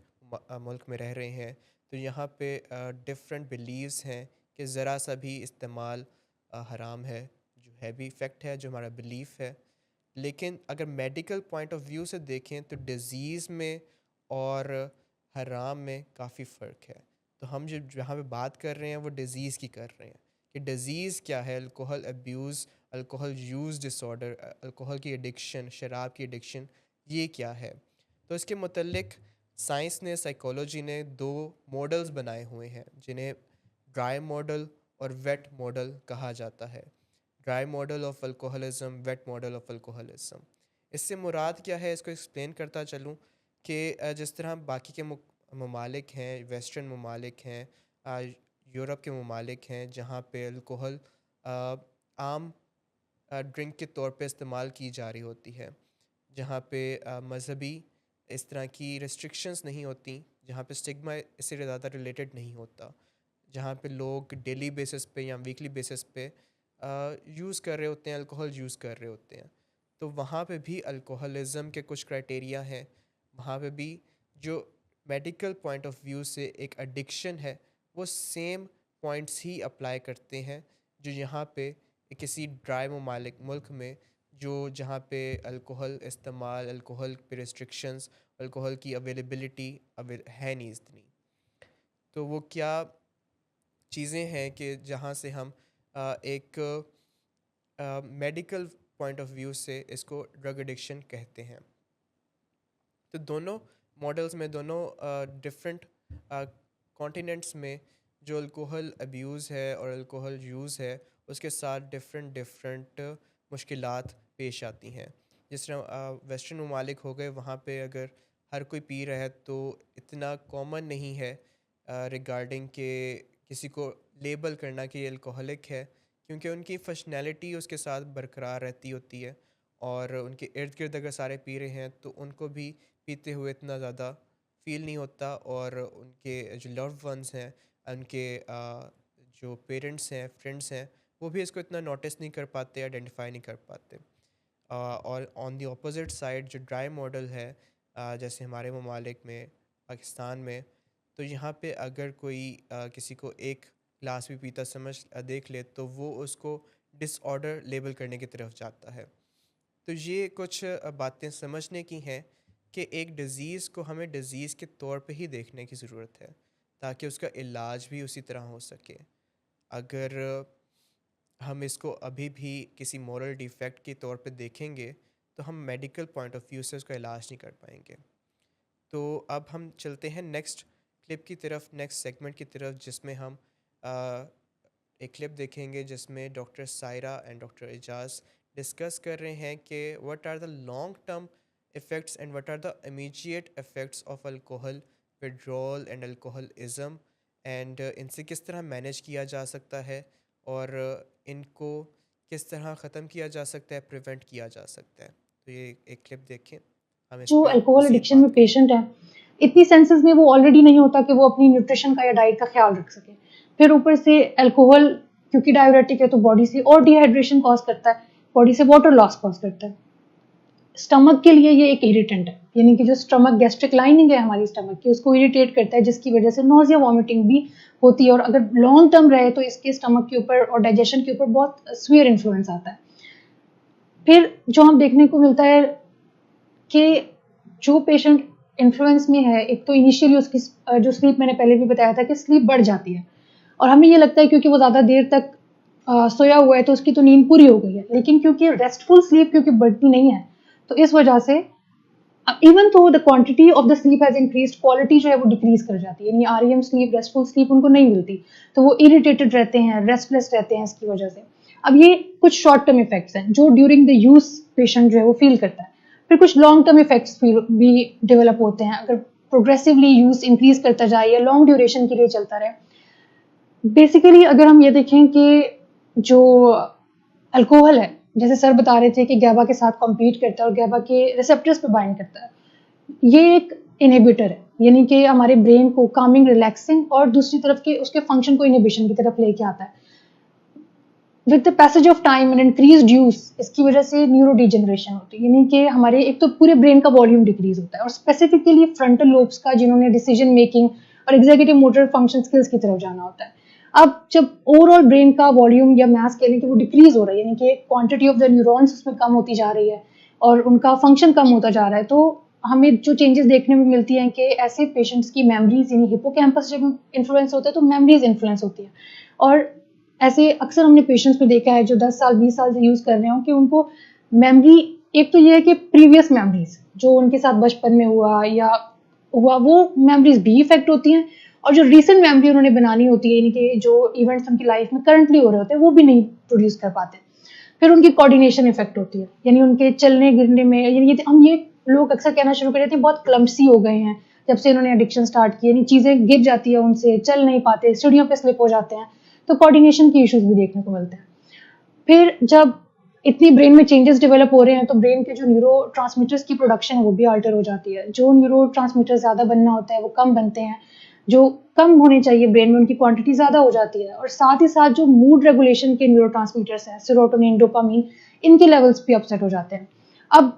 मुल्क में रह रहे हैं, तो यहाँ पे डिफरेंट बिलीव्स हैं कि ज़रा सा भी इस्तेमाल हराम है, जो है भी फैक्ट है, जो हमारा बिलीफ है। लेकिन अगर मेडिकल पॉइंट ऑफ व्यू से देखें तो डिज़ीज़ में और हराम में काफ़ी फ़र्क है। तो हम जो जहाँ पे बात कर रहे हैं वो डिज़ीज़ की कर रहे हैं कि डिज़ीज़ क्या है, alcohol abuse, alcohol use disorder, alcohol की एडिक्शन, शराब की एडिक्शन, ये क्या है। तो इसके मुतल्लिक साइंस ने, साइकोलॉजी ने दो मॉडल्स बनाए हुए हैं जिन्हें ड्राई मॉडल और वेट मॉडल कहा जाता है। Dry model of alcoholism, weight model of alcoholism. इससे मुराद क्या है, इसको एक्सप्लेन करता चलूँ कि जिस तरह बाकी के ममालिक हैं, वेस्टर्न ममालिक हैं, यूरोप के ममालिक हैं, जहाँ पे अल्कोहल आम ड्रिंक के तौर पे इस्तेमाल की जा रही होती है, जहाँ पे मज़हबी इस तरह की रिस्ट्रिक्शंस नहीं होती, जहाँ पे स्टिग्मा इससे ज़्यादा रिलेटेड नहीं होता, जहाँ पे लोग डेली बेसिस पे या वीकली बेसिस पे यूज़ कर रहे होते हैं, अल्कोहल यूज़ कर रहे होते हैं। तो वहाँ पे भी अल्कोहलिज़म के कुछ क्राइटेरिया हैं। वहाँ पे भी जो मेडिकल पॉइंट ऑफ व्यू से एक एडिक्शन है, वो सेम पॉइंट्स ही अप्लाई करते हैं जो यहाँ पे किसी ड्राई ममालिक मुल्क में, जो जहाँ पे अल्कोहल इस्तेमाल, अल्कोहल पे रिस्ट्रिक्शंस, अल्कोहल की अवेलेबिलिटी है नहीं इतनी। तो वो क्या चीज़ें हैं कि जहाँ से हम एक मेडिकल पॉइंट ऑफ व्यू से इसको ड्रग एडिक्शन कहते हैं। तो दोनों मॉडल्स में, दोनों डिफरेंट कॉन्टिनेंट्स में जो अल्कोहल अब्यूज़ है और अल्कोहल यूज़ है, उसके साथ डिफरेंट डिफरेंट मुश्किलात पेश आती हैं। जिस तरह वेस्टर्न ममालिक हो गए, वहाँ पे अगर हर कोई पी रहा है तो इतना कॉमन नहीं है रिगार्डिंग के किसी को लेबल करना कि ये अल्कोहलिक है, क्योंकि उनकी फंक्शनैलिटी उसके साथ बरकरार रहती होती है, और उनके इर्द गिर्द अगर सारे पी रहे हैं तो उनको भी पीते हुए इतना ज़्यादा फील नहीं होता, और उनके जो लव्ड वंस हैं, उनके जो पेरेंट्स हैं, फ्रेंड्स हैं, वो भी इसको इतना नोटिस नहीं कर पाते, आइडेंटिफाई नहीं कर पाते। और ऑन दी अपोजिट साइड जो ड्राई मॉडल है, जैसे हमारे ममालिक में, पाकिस्तान में, तो यहाँ पे अगर कोई किसी को एक ग्लास भी पीता समझ देख ले तो वो उसको डिसऑर्डर लेबल करने की तरफ जाता है। तो ये कुछ बातें समझने की हैं कि एक डिज़ीज़ को हमें डिज़ीज़ के तौर पे ही देखने की ज़रूरत है, ताकि उसका इलाज भी उसी तरह हो सके। अगर हम इसको अभी भी किसी मॉरल डिफेक्ट के तौर पे देखेंगे तो हम मेडिकल पॉइंट ऑफ व्यू से उसका इलाज नहीं कर पाएंगे। तो अब हम चलते हैं नेक्स्ट क्लिप की तरफ, नेक्स्ट सेगमेंट की तरफ, जिसमें हम आ, एक क्लिप देखेंगे जिसमें doctor Saira and doctor Ejaz discuss कर रहे हैं कि what are the long term effects and what are the immediate effects of alcohol withdrawal and alcoholism, and इनसे किस तरह मैनेज किया जा सकता है, और इनको किस तरह ख़त्म किया जा सकता है, प्रिवेंट किया जा सकता है। तो ये एक क्लिप देखें, हम इस जो पे अल्कोहल मज़ीद एडिक्शन में बात करेंगे। पेशेंट है, इतनी सेंसेस में वो ऑलरेडी नहीं होता कि वो अपनी न्यूट्रिशन का या डाइट का ख्याल रख सके। फिर ऊपर से अल्कोहल, क्योंकि डाययूरेटिक है, तो बॉडी से और डिहाइड्रेशन कॉज करता है, बॉडी से वाटर लॉस कॉज करता है। स्टमक के लिए ये एक इरिटेंट है, यानी कि जो स्टमक गैस्ट्रिक लाइनिंग है हमारी स्टमक की, उसको इरिटेट करता है, जिसकी वजह से नोजिया वॉमिटिंग भी होती है, और अगर लॉन्ग टर्म रहे तो इसके स्टमक के ऊपर और डाइजेशन के ऊपर बहुत स्वीयर इन्फ्लुएंस आता है। फिर जो हम देखने को मिलता है कि जो पेशेंट इन्फ्लुएंस में है, एक तो इनिशियली उसकी जो स्लीप, मैंने पहले भी बताया था कि स्लीप बढ़ जाती है, और हमें ये लगता है क्योंकि वो ज़्यादा देर तक सोया हुआ है तो उसकी तो नींद पूरी हो गई है, लेकिन क्योंकि रेस्टफुल स्लीप क्योंकि बढ़ती नहीं है, तो इस वजह से इवन तो the quantity of the sleep has increased, quality जो है वो डिक्रीज कर जाती है, यानी आरईएम स्लीप, रेस्टफुल स्लीप उनको नहीं मिलती, तो वो इरिटेटेड रहते हैं, रेस्टलेस रहते हैं इसकी वजह से। अब ये कुछ शॉर्ट टर्म इफेक्ट्स हैं जो ड्यूरिंग द यूज पेशेंट जो है वो फील करता है। फिर कुछ लॉन्ग टर्म इफेक्ट्स भी डेवलप होते हैं अगर प्रोग्रेसिवली यूज इंक्रीज करता जाए या लॉन्ग ड्यूरेशन के लिए चलता रहे। बेसिकली अगर हम ये देखें कि जो अल्कोहल है, जैसे सर बता रहे थे कि गैबा के साथ कॉम्पीट करता है और गैबा के रिसेप्टर्स पे बाइंड करता है, ये एक इनहिबिटर है, यानी कि हमारे ब्रेन को कामिंग, रिलैक्सिंग और दूसरी तरफ के उसके फंक्शन को इनहिबिशन की तरफ लेके आता है। With the passage of time and increased use, इसकी वजह से न्यूरो डिजेनरेशन होती है, यानी कि हमारे एक तो पूरे ब्रेन का वॉल्यूम डिक्रीज होता है, और स्पेसिफिकली फ्रंटल लोब्स का, जिन्होंने डिसीजन मेकिंग और एग्जीक्यूटिव मोटर फंक्शन स्किल्स की तरफ जाना होता है। अब जब ओवरऑल ब्रेन का वॉल्यूम या मास कह लें कि वो डिक्रीज हो रहा है, यानी कि क्वांटिटी ऑफ द न्यूरॉन्स उसमें कम होती जा रही है और उनका फंक्शन कम होता जा रहा है, तो हमें जो चेंजेस देखने में मिलती हैं कि ऐसे पेशेंट्स की मेमोरीज, यानी हिपोकैम्पस जब इन्फ्लुएंस होता है तो मेमोरीज इन्फ्लुएंस होती है। और ऐसे अक्सर हमने पेशेंट्स में देखा है जो 10 साल 20 साल से यूज कर रहे हो कि उनको मेमोरी, एक तो ये है कि प्रीवियस मेमोरीज जो उनके साथ बचपन में हुआ या हुआ, वो मेमोरीज भी इफेक्ट होती हैं, और जो रीसेंट मेमोरी उन्होंने बनानी होती है, यानी कि जो इवेंट्स उनकी लाइफ में करंटली हो रहे होते हैं, वो भी नहीं प्रोड्यूस कर पाते। फिर उनकी कोऑर्डिनेशन इफेक्ट होती है, यानी उनके चलने गिरने में, यानी हम ये लोग अक्सर कहना शुरू कर देते हैं बहुत क्लम्सी हो गए हैं जब से इन्होंने एडिक्शन स्टार्ट की, यानी चीज़ें गिर जाती है उनसे, चल नहीं पाते, सीढ़ियों पे स्लिप हो जाते हैं, तो कोऑर्डिनेशन की इश्यूज भी देखने को मिलते हैं। फिर जब इतनी ब्रेन में चेंजेस डेवलप हो रहे हैं तो ब्रेन के जो न्यूरो ट्रांसमीटर्स की प्रोडक्शन है वो भी अल्टर हो जाती है। जो न्यूरो ट्रांसमीटर ज़्यादा बनना होता है वो कम बनते हैं, जो कम होने चाहिए ब्रेन में उनकी क्वांटिटी ज़्यादा हो जाती है। और साथ ही साथ जो मूड रेगुलेशन के न्यूरो ट्रांसमीटर्स हैं, सेरोटोनिन, डोपामीन, इनके लेवल्स भी अपसेट हो जाते हैं। अब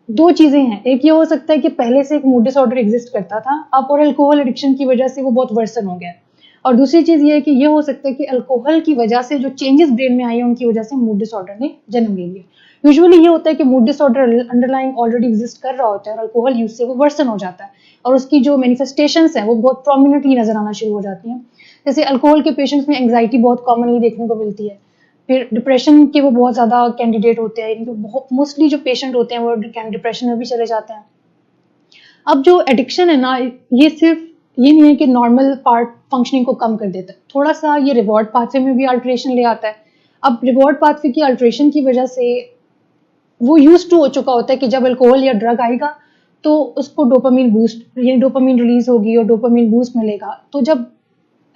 दो चीज़ें हैं, एक ये हो सकता है कि पहले से एक मूड डिसऑर्डर एग्जिस्ट करता था, अब और अल्कोहल एडिक्शन की वजह से वो बहुत वर्सन हो गया है। और दूसरी चीज़ ये है कि ये हो सकता है कि अल्कोहल की वजह से जो चेंजेस ब्रेन में आई है उनकी वजह से मूड डिसऑर्डर ने जन्म ले लिया। यूजुअली ये होता है कि mood disorder underlying already exist कर रहा होता है और अल्कोहल यूज से वो वर्सन हो जाता है और उसकी जो मैनिफेस्टेशंस हैं वो बहुत प्रोमिनेंटली नजर आना शुरू हो जाती हैं। जैसे अल्कोहल के पेशेंट्स में एंग्जाइटी बहुत कॉमनली देखने को मिलती है, फिर डिप्रेशन के वो बहुत ज़्यादा कैंडिडेट होते हैं, यानी कि बहुत मोस्टली जो पेशेंट होते हैं वो डिप्रेशन में भी चले जाते हैं। अब जो एडिक्शन है ना, ये सिर्फ ये नहीं है कि नॉर्मल पार्ट फंक्शनिंग को कम कर देता है, थोड़ा सा ये रिवॉर्ड पाथवे में भी अल्टरेशन ले आता है। अब रिवॉर्ड पाथवे की अल्टरेशन की वजह से वो यूज टू हो चुका होता है कि जब अल्कोहल या ड्रग आएगा तो उसको डोपामीन बूस्ट, यानी डोपामीन रिलीज होगी और डोपामीन बूस्ट मिलेगा। तो जब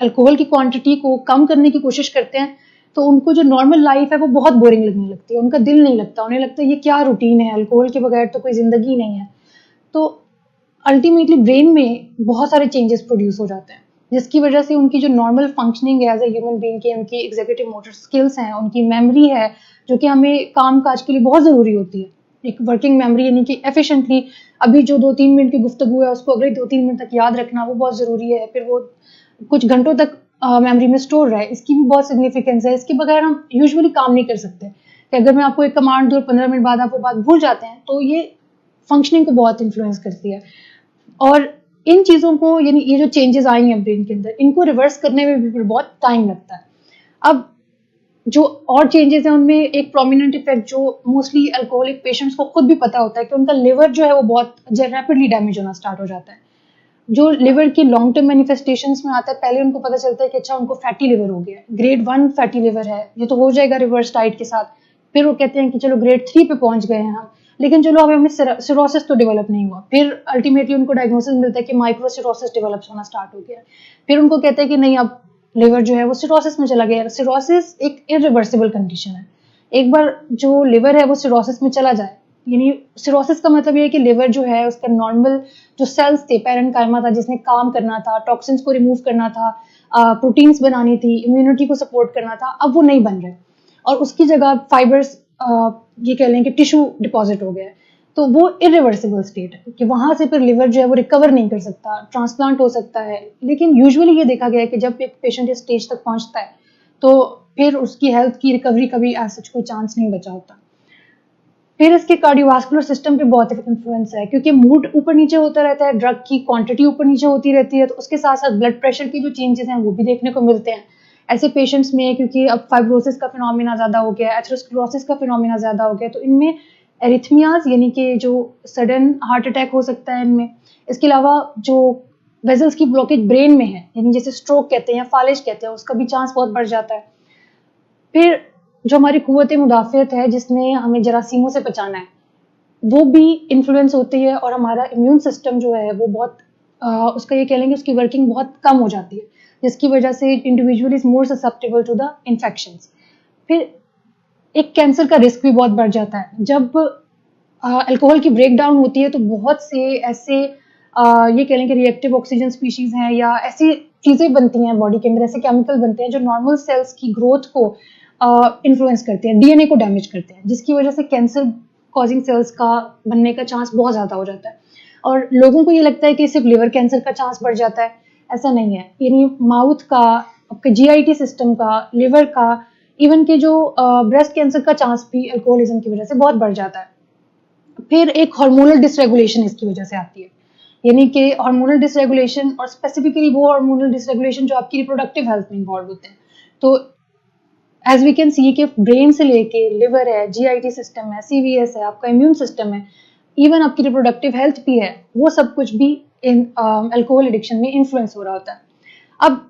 अल्कोहल की क्वांटिटी को कम करने की कोशिश करते हैं तो उनको जो नॉर्मल लाइफ है वो बहुत बोरिंग लगने लगती है, उनका दिल नहीं लगता, उन्हें लगता है ये क्या रूटीन है, अल्कोहल के बगैर तो कोई ज़िंदगी नहीं है। तो अल्टीमेटली ब्रेन में बहुत सारे चेंजेस प्रोड्यूस हो जाते हैं जिसकी वजह से उनकी जो नॉर्मल फंक्शनिंग है एज ए ह्यूमन बीइंग की, उनकी एग्जीक्यूटिव मोटर स्किल्स हैं, उनकी मेमोरी है जो कि हमें काम काज के लिए बहुत ज़रूरी होती है, एक वर्किंग मेमोरी, यानी कि एफिशिएंटली अभी जो 2-3 मिनट की गुफ्तगू है उसको अगले 2-3 मिनट तक याद रखना वो बहुत ज़रूरी है, फिर वो कुछ घंटों तक मेमोरी में स्टोर रहे, इसकी भी बहुत सिग्निफिकेंस है। इसके बगैर हम यूजुअली काम नहीं कर सकते कि अगर मैं आपको एक कमांड दूँ और 15 मिनट बाद आप वो बात भूल जाते हैं तो ये फंक्शनिंग को बहुत इन्फ्लुएंस करती है। और इन चीज़ों को, यानी ये जो चेंजेस आई हैं ब्रेन के अंदर, इनको रिवर्स करने में भी बहुत टाइम लगता है। अब जो और चेंजेस हैं उनमें एक प्रोमिनेंट इफेक्ट जो मोस्टली अल्कोहलिक पेशेंट्स को खुद भी पता होता है कि उनका लिवर जो है वो बहुत रैपिडली डैमेज होना स्टार्ट हो जाता है। जो लिवर की लॉन्ग टर्म मैनिफेस्टेशंस में आता है, पहले उनको पता चलता है कि अच्छा उनको फैटी लिवर हो गया है, ग्रेड 1 फैटी लिवर है, ये तो हो जाएगा रिवर्स डाइट के साथ। फिर वो कहते हैं कि चलो ग्रेड 3 पे पहुंच गए हैं हम, लेकिन चलो अब हमें सिरोसिस तो डेवलप नहीं हुआ। फिर अल्टीमेटली उनको डायग्नोसिस मिलता है कि माइक्रो सिरोसिस डेवलप होना स्टार्ट हो गया। फिर उनको कहते हैं कि नहीं, अब लिवर जो है वो सिरोसिस में चला गया। सिरोसिस एक इरिवर्सिबल कंडीशन है, एक बार जो लिवर है वो सिरोसिस में चला जाए, यानी सिरोसिस का मतलब ये है कि लिवर जो है उसका नॉर्मल जो सेल्स थे, पैरेन्काइमा था जिसने काम करना था, टॉक्सिन्स को रिमूव करना था, प्रोटीन्स बनानी थी, इम्यूनिटी को सपोर्ट करना था, अब वो नहीं बन रहे और उसकी जगह फाइबर्स, ये कह लें कि टिश्यू डिपॉजिट हो गया है। तो वो इरिवर्सिबल स्टेट है कि वहां से फिर लिवर जो है वो रिकवर नहीं कर सकता, ट्रांसप्लांट हो सकता है। लेकिन यूजुअली ये देखा गया है कि जब एक पेशेंट इस स्टेज तक पहुंचता है तो फिर उसकी हेल्थ की रिकवरी का भी एज सच कोई चांस नहीं बचा होता। फिर इसके कार्डियोवास्कुलर सिस्टम पे बहुत इन्फ्लुएंस है क्योंकि मूड ऊपर नीचे होता रहता है, ड्रग की क्वांटिटी ऊपर नीचे होती रहती है, तो उसके साथ साथ ब्लड प्रेशर की जो चेंजेस हैं वो भी देखने को मिलते हैं ऐसे पेशेंट्स में, क्योंकि अब फाइब्रोसिस का फिनोमिना ज़्यादा हो गया, एथेरोस्क्लेरोसिस का फिनोमिना ज़्यादा हो गया, तो इनमें एरिथमियाज यानी कि जो सडन हार्ट अटैक हो सकता है इनमें। इसके अलावा जो वेजल्स की ब्लॉकेज ब्रेन में है, यानी जैसे स्ट्रोक कहते हैं या फालिज कहते हैं, उसका भी चांस बहुत बढ़ जाता है। फिर जो हमारी कुव्वत मुदाफ़ियत है जिसने हमें जरासीमों से बचाना है, वो भी इन्फ्लुएंस होती है और हमारा इम्यून सिस्टम जो है वो बहुत उसका ये कह लेंगे उसकी वर्किंग बहुत कम हो जाती है, जिसकी वजह से individual is more susceptible to the infections. फिर एक कैंसर का रिस्क भी बहुत बढ़ जाता है। जब अल्कोहल की ब्रेक डाउन होती है तो बहुत से ऐसे ये कह लें कि रिएक्टिव ऑक्सीजन स्पीशीज हैं या ऐसी चीज़ें बनती हैं बॉडी के अंदर, ऐसे केमिकल बनते हैं जो नॉर्मल सेल्स की ग्रोथ को इन्फ्लुएंस करते हैं, डीएनए को डैमेज करते हैं, जिसकी वजह से कैंसर कॉजिंग सेल्स का बनने का चांस बहुत ज़्यादा हो जाता है। और लोगों को ये लगता है कि सिर्फ लिवर कैंसर का चांस बढ़ जाता है, ऐसा नहीं है। यानी माउथ का, आपके जीआईटी सिस्टम का, लिवर का, इवन के जो ब्रेस्ट कैंसर का चांस भी अल्कोहलिज्म की वजह से बहुत बढ़ जाता है। फिर एक हार्मोनल डिसरेगुलेशन इसकी वजह से आती है, यानी कि हार्मोनल डिसरेगुलेशन, और स्पेसिफिकली वो हार्मोनल डिसरेगुलेशन जो आपकी रिप्रोडक्टिव हेल्थ में इन्वॉल्व होते हैं। तो एज वी कैन सी कि ब्रेन से लेके लिवर है, जीआईटी सिस्टम है, सीवीएस है, आपका इम्यून सिस्टम है, इवन आपकी रिप्रोडक्टिव हेल्थ भी है, वो सब कुछ भी इन अल्कोहल एडिक्शन में इन्फ्लुएंस हो रहा होता है। अब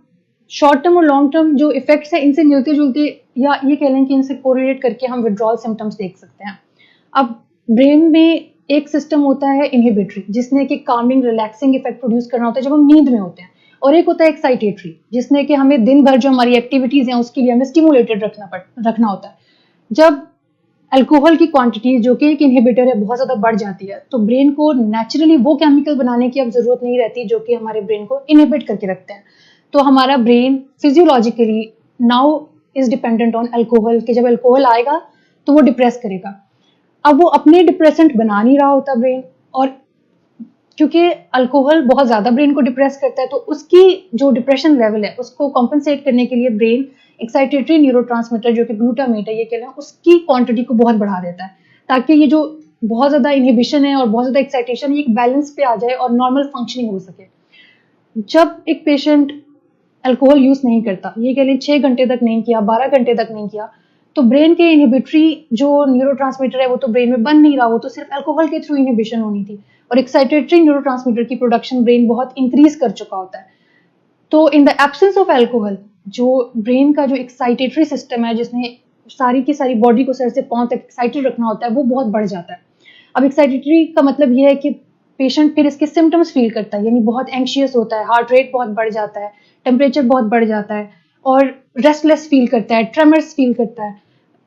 शॉर्ट टर्म और लॉन्ग टर्म जो इफेक्ट्स हैं इनसे मिलते जुलते, या ये कह लें कि इनसे कोरिलेट करके हम विड्रॉल सिम्टम्स देख सकते हैं। अब ब्रेन में एक सिस्टम होता है इनहिबिटरी, जिसने कि कामिंग रिलैक्सिंग इफेक्ट प्रोड्यूस करना होता है जब हम नींद में होते हैं, और एक होता है एक्साइटेटरी, जिसने कि हमें दिन भर जो हमारी एक्टिविटीज हैं उसके लिए हमें स्टिमुलेटेड रखना होता है। जब अल्कोहल की क्वांटिटी जो कि एक इनहिबिटर है बहुत ज़्यादा बढ़ जाती है, तो ब्रेन को नेचुरली वो केमिकल बनाने की अब ज़रूरत नहीं रहती जो कि हमारे ब्रेन को इनहिबिट करके रखते हैं। तो हमारा brain physiologically now is dependent on alcohol, कि जब अल्कोहल आएगा तो वो डिप्रेस करेगा। अब वो अपने डिप्रेसेंट बना नहीं रहा होता ब्रेन, और क्योंकि अल्कोहल बहुत ज़्यादा ब्रेन को डिप्रेस करता है, तो उसकी जो डिप्रेशन लेवल है उसको कॉम्पनसेट करने के लिए ब्रेन एक्साइटेटरी न्यूरोट्रांसमीटर जो कि ग्लूटामेट है, ये कह रहे हैं, उसकी क्वांटिटी को बहुत बढ़ा देता है, ताकि ये जो बहुत ज़्यादा इनहिबिशन है और बहुत ज़्यादा एक्साइटेशन, ये एक बैलेंस पे आ जाए और नॉर्मल फंक्शनिंग हो सके। जब एक पेशेंट अल्कोहल यूज़ नहीं करता, ये कह लें 6 घंटे तक नहीं किया, 12 घंटे तक नहीं किया, तो ब्रेन के इनहिबिटरी जो न्यूरोट्रांसमीटर है वो तो ब्रेन में बन नहीं रहा, वो तो सिर्फ अल्कोहल के थ्रू इनहिबिशन होनी थी, और एक्साइटेटरी न्यूरोट्रांसमीटर की प्रोडक्शन ब्रेन बहुत इंक्रीज कर चुका होता है। तो in the absence of alcohol, जो ब्रेन का जो एक्साइटेटरी सिस्टम है, जिसने सारी की सारी बॉडी को सर से पांव तक एक्साइटेड रखना होता है, वो बहुत बढ़ जाता है। अब एक्साइटेटरी का मतलब ये है कि पेशेंट फिर इसके सिम्टम्स फील करता है, यानी बहुत एंशियस होता है, हार्ट रेट बहुत बढ़ जाता है, टेम्परेचर बहुत बढ़ जाता है, और रेस्टलेस फील करता है, ट्रेमर्स फील करता है,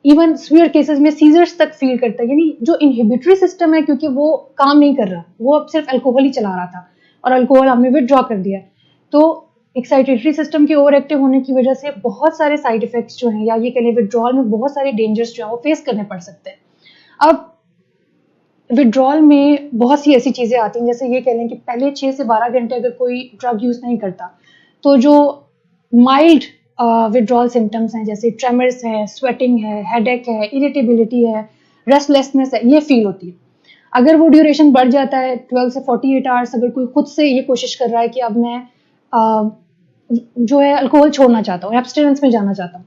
इवन सीवियर केसेस में सीजर्स तक फील करता है। यानी जो इनहिबिटरी सिस्टम है, क्योंकि वो काम नहीं कर रहा, वो अब सिर्फ अल्कोहल ही चला रहा था, और अल्कोहल हमने विदड्रॉ कर दिया, तो एक्साइटेटरी सिस्टम के ओवर एक्टिव होने की वजह से बहुत सारे साइड इफेक्ट्स जो हैं, या ये कह लें विड्रॉल में बहुत सारे डेंजर्स जो हैं वो फेस करने पड़ सकते हैं। अब विड्रॉल में बहुत सी ऐसी चीज़ें आती हैं, जैसे ये कह लें कि पहले 6 से 12 घंटे अगर कोई ड्रग यूज़ नहीं करता, तो जो माइल्ड विड्रॉल सिम्टम्स हैं, जैसे ट्रेमर्स है, स्वेटिंग है, हेडेक है, इरिटेबिलिटी है, रेस्टलेसनेस है, ये फील होती है। अगर वो ड्यूरेशन बढ़ जाता है 12 से 48 आवर्स, अगर कोई खुद से ये कोशिश कर रहा है कि अब मैं जो है अल्कोहल छोड़ना चाहता हूँ, एब्सटिनेंस में जाना चाहता हूँ,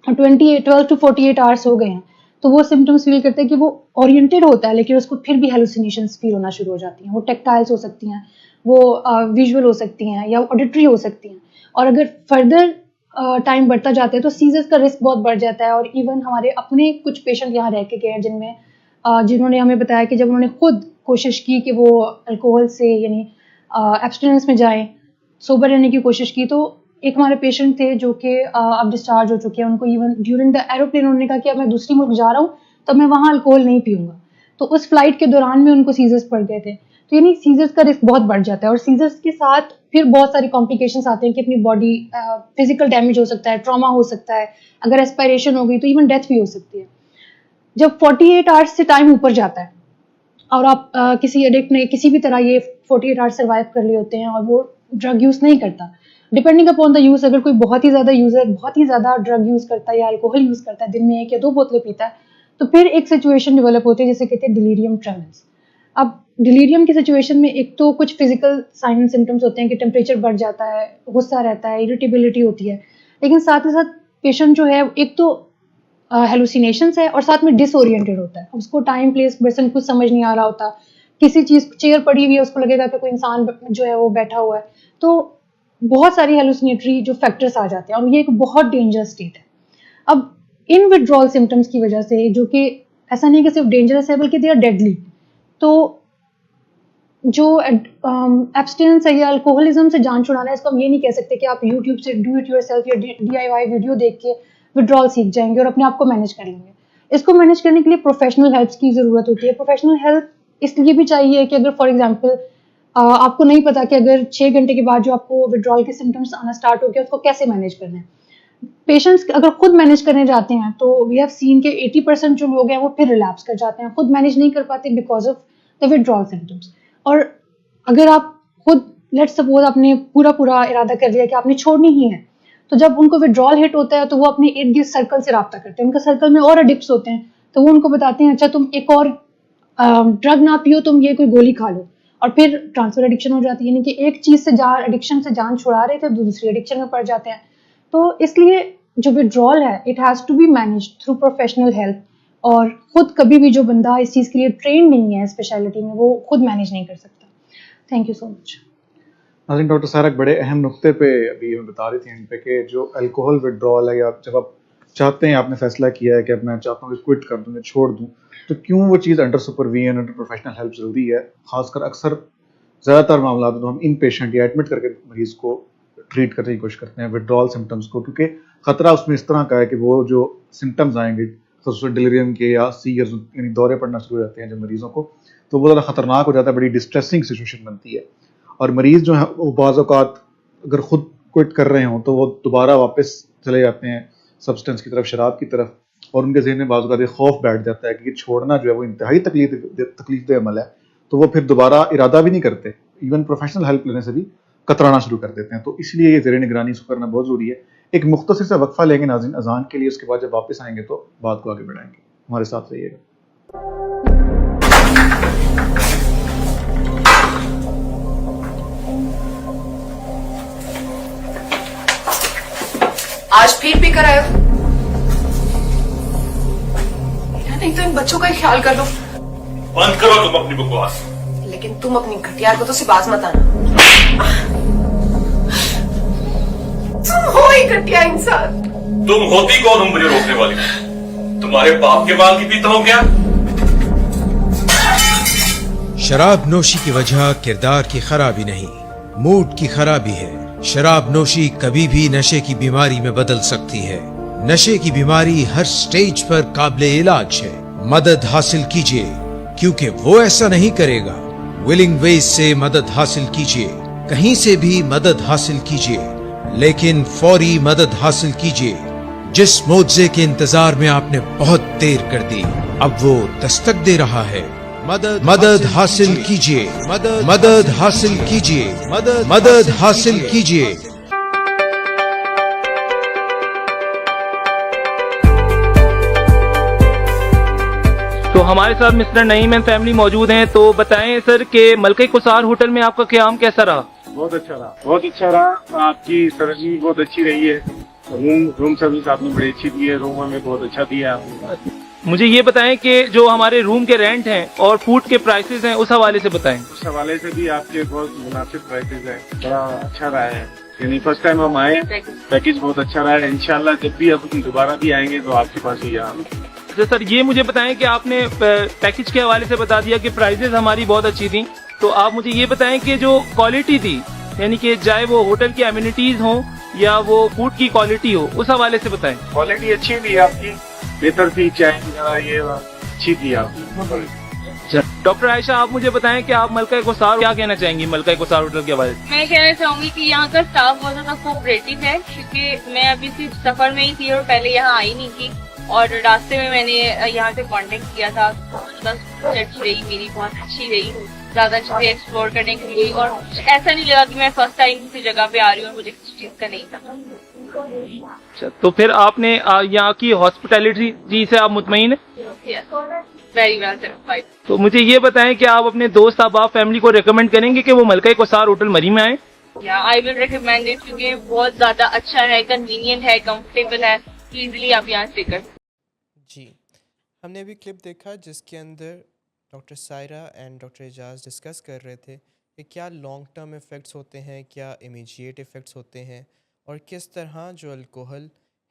और 12 टू 48 आवर्स हो गए हैं, तो वो सिम्टम्स फील करते हैं कि वो ओरिएंटेड होता है, लेकिन उसको फिर भी हेलुसिनेशंस फील होना शुरू हो जाती हैं। वो टेक्टाइल्स हो सकती हैं, वो विजुअल हो सकती हैं, या ऑडिटरी हो सकती हैं, और अगर फर्दर टाइम बढ़ता जाता है तो सीजर्स का रिस्क बहुत बढ़ जाता है। और इवन हमारे अपने कुछ पेशेंट यहाँ रह के गए हैं, जिन्होंने हमें बताया कि जब उन्होंने खुद कोशिश की कि वो अल्कोहल से यानी एब्सटिनेंस में जाएं, सोबर रहने की कोशिश की, तो एक हमारे पेशेंट थे जो कि अब डिस्चार्ज हो चुके हैं, उनको इवन ड्यूरिंग द एरोप्लेन उन्होंने कहा कि अब मैं दूसरी मुल्क जा रहा हूँ तो मैं वहाँ अल्कोहल नहीं पीऊँगा। तो उस फ्लाइट के दौरान में उनको सीजर्स पड़ गए थे। तो यानी सीजर्स का रिस्क बहुत बढ़ जाता है, और सीजर्स के साथ फिर बहुत सारी कॉम्प्लिकेशंस आते हैं कि अपनी बॉडी फिजिकल डैमेज हो सकता है, ट्रॉमा हो सकता है, अगर एस्पायरेशन हो गई तो इवन डेथ भी हो सकती है। जब 48 आवर्स से टाइम ऊपर जाता है और आप किसी एडिक्ट ने किसी भी तरह ये 48 आवर्स सर्वाइव कर लिए होते हैं और वो ड्रग यूज़ नहीं करता, डिपेंडिंग अपॉन द यूज़, अगर कोई बहुत ही ज़्यादा यूज़र बहुत ही ज़्यादा ड्रग यूज़ करता है या अल्कोहल यूज़ करता है, दिन में 1 या 2 बोतलें पीता है, तो फिर एक सिचुएशन डेवलप होती है जिसे कहते हैं डिलीरियम ट्रेमेंस। अब डिलीरियम की सिचुएशन में एक तो कुछ फिजिकल साइन एंड सिम्टम्स होते हैं कि टेम्परेचर बढ़ जाता है, गुस्सा रहता है, इरिटेबिलिटी होती है, लेकिन साथ ही साथ पेशेंट जो है एक तो हेलुसिनेशंस है और साथ में डिसओरिएंटेड होता है। उसको टाइम प्लेस पर्सन कुछ समझ नहीं आ रहा होता, किसी चीज़ चेयर पड़ी हुई है उसको लगेगा कि कोई इंसान जो है वो बैठा हुआ है। तो बहुत सारी हेलुसिनेटरी जो फैक्टर्स आ जाते हैं और ये एक बहुत डेंजरस स्टेट है। अब इन विड्रॉल सिम्टम्स की वजह से, जो कि ऐसा नहीं कि सिर्फ डेंजरस है बल्कि दे आर डेडली, तो जो एब्सटिनेंस है या अल्कोहलिज्म से जान छुड़ाना है, इसको हम ये नहीं कह सकते कि आप यूट्यूब से डू इट योरसेल्फ या DIY वीडियो देख के विड्रॉल सीख जाएंगे और अपने आप को मैनेज कर लेंगे। इसको मैनेज करने के लिए प्रोफेशनल हेल्प की ज़रूरत होती है। प्रोफेशनल हेल्प इसलिए भी चाहिए कि अगर फॉर एग्जांपल आपको नहीं पता कि अगर 6 घंटे के बाद जो आपको विड्रॉल के सिम्टम्स आना स्टार्ट हो गया, उसको कैसे मैनेज करना है। पेशेंट्स अगर खुद मैनेज करने जाते हैं तो वी हैव सीन के 80% जो लोग हैं वो फिर रिलैप्स कर जाते हैं, खुद मैनेज नहीं कर पाते because of the withdrawal symptoms. और अगर आप खुद लेट्स सपोज आपने पूरा इरादा कर लिया कि आपने छोड़नी ही है, तो जब उनको विड्रॉल हिट होता है तो वो अपने इर्द गिर्द सर्कल से रब्ता करते हैं, उनका सर्कल में और एडिक्ट्स होते हैं, तो वो उनको बताते हैं अच्छा तुम एक और ड्रग ना पियो, तुम ये कोई गोली खा लो, और फिर ट्रांसफर एडिक्शन हो जाती है। यानी कि एक चीज़ से एडिक्शन से जान छुड़ा रहे थे, दूसरी एडिक्शन में पड़ जाते हैं। तो इसलिए जो विड्रॉल है it has to be manage through professional help, और खुद कभी भी जो बंदा इस चीज़ के लिए ट्रेन नहीं है स्पेशलिटी में, वो खुद मैनेज नहीं कर सकता। Thank you so much. नाज़रीन, डॉक्टर सारा एक बड़े अहम नुक्ते पे अभी हमें बता रही थी इन पे कि जो अल्कोहल विड्रॉल है, या जब आप चाहते हैं, आपने फैसला किया है कि अब मैं चाहता हूँ कि क्विट कर दूँ, छोड़ दूँ, तो क्यों वो चीज़ under supervision, under professional help ज़रूरी है। खासकर अक्सर ज़्यादातर मामला तो हम इन पेशेंट या एडमिट करके मरीज़ को ट्रीट करने की कोशिश करते हैं विड्रॉल सिम्टम्स को, क्योंकि ख़तरा उसमें इस तरह का है कि वो जो सिम्टम्स आएंगे, खसूसन डिलीरियम के या सीयर्स यानी दौरे पड़ना शुरू हो जाते हैं जब मरीज़ों को, तो वो ज़्यादा ख़तरनाक हो जाता है, बड़ी डिस्ट्रेसिंग सिचुएशन बनती है। और मरीज़ जो है वो बाज़ औक़ात अगर ख़ुद क्विट कर रहे हों तो वो दोबारा वापस चले जाते हैं सब्सटेंस की तरफ, शराब की तरफ, और उनके ज़हन में बाज़ औक़ात एक खौफ बैठ जाता है कि ये छोड़ना जो है वो इंतहाई तकलीफ़देह अमल है, तो वो फिर दोबारा इरादा भी नहीं करते, इवन प्रोफेशनल हेल्प लेने से भी कतराना शुरू कर देते हैं। तो इसलिए ये ज़ेर निगरानी इसको करना बहुत ज़रूरी है। एक मुख्तसर सा वक्फ़ा लेंगे नाज़रीन अज़ान के लिए, उसके बाद जब वापस आएंगे तो बात को आगे बढ़ाएंगे। हमारे साथ रहिएगा। आज फिर पी कर आए हो? नहीं तो इन बच्चों का ही ख्याल कर लो। बंद करो तुम अपनी बकवास। लेकिन तुम अपनी घटिया हरकतों से बाज मत आना। तुम हो ही घटिया इंसान। तुम होती कौन हो मुझे रोकने वाली? तुम्हारे बाप के माल की पीता हो क्या? शराब नोशी की वजह किरदार की खराबी नहीं, मूड की खराबी है। शराब नोशी कभी भी नशे की बीमारी में बदल सकती है। नशे की बीमारी हर स्टेज पर काबिले इलाज है। मदद हासिल कीजिए, क्योंकि वो ऐसा नहीं करेगा। विलिंग वेज से मदद हासिल कीजिए, कहीं से भी मदद हासिल कीजिए, लेकिन फौरी मदद हासिल कीजिए। जिस मुआवजे के इंतजार में आपने बहुत देर कर दी, अब वो दस्तक दे रहा है। मदद हासिल कीजिए, मदद हासिल कीजिए, मदद हासिल कीजिए। तो हमारे साथ मिस्टर नईम एंड फैमिली मौजूद हैं। तो बताएं सर कि मलका कुसार होटल में आपका क़याम कैसा रहा? बहुत अच्छा रहा, बहुत अच्छा रहा। आपकी सर्विस भी बहुत अच्छी रही है। रूम सर्विस आपने बड़ी अच्छी दी है, रूम हमें बहुत अच्छा दिया आपने। मुझे ये बताएं कि जो हमारे रूम के रेंट हैं और फूड के प्राइसेस हैं, उस हवाले से बताएं। उस हवाले से भी आपके बहुत मुनासिब प्राइसेस हैं, बड़ा अच्छा रहा है। यानी फर्स्ट टाइम हम आए, पैकेज बहुत अच्छा रहा है। इंशाल्लाह जब भी अब दोबारा भी आएंगे तो आपके पास ही आएंगे। तो सर ये मुझे बताएं कि आपने पैकेज के हवाले से बता दिया कि प्राइसेस हमारी बहुत अच्छी थी, तो आप मुझे ये बताएं कि जो क्वालिटी थी, यानी कि चाहे वो होटल की एमिनिटीज हो या वो फूड की क्वालिटी हो, उस हवाले से बताएं। क्वालिटी अच्छी थी आपकी, बेहतर थी। चाय ये अच्छी थी आपकी। डॉक्टर आयशा, आप मुझे बताएं कि आप मलका कुसार क्या कहना चाहेंगी मलका कुसार होटल के हवाले से? मैं कहना चाहूंगी कि यहाँ का स्टाफ बहुत ज्यादा कोऑपरेटिव है, क्योंकि मैं अभी सिर्फ सफर में ही थी और पहले यहाँ आई नहीं थी, और रास्ते में मैंने यहाँ से कांटेक्ट किया था। बस अच्छी रही मेरी, बहुत अच्छी रही, ज्यादा चीजें एक्सप्लोर करने के लिए, और ऐसा नहीं लगा कि मैं फर्स्ट टाइम किसी जगह पे आ रही हूँ और मुझे किसी चीज का नहीं था। तो फिर आपने यहाँ की हॉस्पिटैलिटी से आप मुतमईन है? Very well satisfied. तो मुझे ये बताएं कि आप अपने दोस्त अहबाब फैमिली को रिकमेंड करेंगे कि वो मलका कुसार होटल मरी में आए? या आई विल रिकमेंड इट, क्योंकि बहुत ज्यादा अच्छा है, कन्वीनियंट है, कंफर्टेबल है, इजीली आप यहाँ स्टे कर। जी, हमने अभी क्लिप देखा जिसके अंदर doctor Saira and doctor Ejaz discuss कर रहे थे कि क्या लॉन्ग टर्म इफ़ेक्ट्स होते हैं, क्या इमीडिएट इफ़ेक्ट्स होते हैं, और किस तरह जो अल्कोहल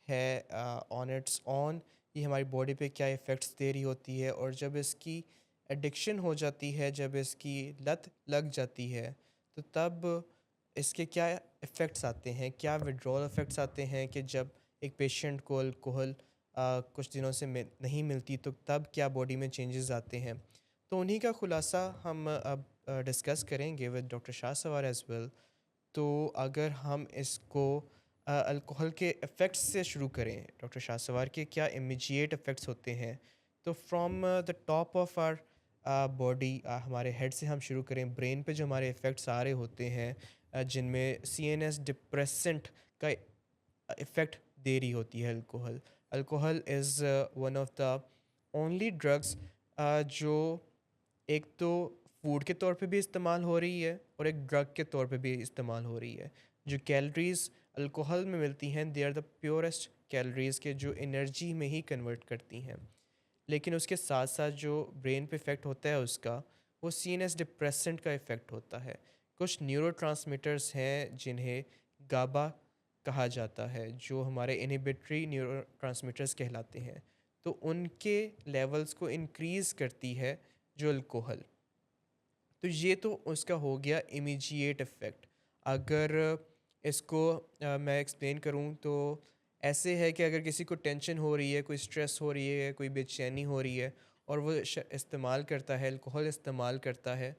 है ऑन इट्स ऑन ये हमारी बॉडी पे क्या इफ़ेक्ट्स दे रही होती है, और जब इसकी एडिक्शन हो जाती है, जब इसकी लत लग जाती है, तो तब इसके क्या इफ़ेक्ट्स आते हैं, क्या विड्रॉल इफ़ेक्ट्स आते हैं कि जब एक पेशेंट को अल्कोहल कुछ दिनों से नहीं मिलती तो तब क्या बॉडी में चेंजेस आते हैं। तो उन्हीं का खुलासा हम अब डिस्कस करेंगे विद डॉक्टर शाह सवार एज़ वेल। तो अगर हम इसको अल्कोहल के इफ़ेक्ट्स से शुरू करें, डॉक्टर शाह सवार के क्या इमीडिएट इफ़ेक्ट्स होते हैं, तो from the top of our body, हमारे हेड से हम शुरू करें, ब्रेन पे जो हमारे इफ़ेक्ट्स आ रहे होते हैं जिनमें CNS डिप्रेसेंट का इफ़ेक्ट दे रही होती है alcohol. Alcohol is one of the only drugs जो एक तो फूड के तौर पे भी इस्तेमाल हो रही है और एक ड्रग के तौर पे भी इस्तेमाल हो रही है। जो कैलोरीज़ अल्कोहल में मिलती हैं they are the purest calories के जो एनर्जी में ही कन्वर्ट करती हैं, लेकिन उसके साथ साथ जो ब्रेन पे इफ़ेक्ट होता है उसका वो CNS डिप्रेसेंट का इफ़ेक्ट होता है। कुछ न्यूरोट्रांसमीटर्स हैं जिन्हें गाबा कहा जाता है, जो हमारे इनहिबिटरी न्यूरोट्रांसमीटर्स कहलाते हैं, तो उनके लेवल्स को इंक्रीज़ करती है जो अल्कोहल। तो ये तो उसका हो गया इमीडिएट इफ़ेक्ट। अगर इसको मैं एक्सप्लेन करूँ तो ऐसे है कि अगर किसी को टेंशन हो रही है, कोई स्ट्रेस हो रही है, कोई बेचैनी हो रही है और वो इस्तेमाल करता है, अल्कोहल इस्तेमाल करता है,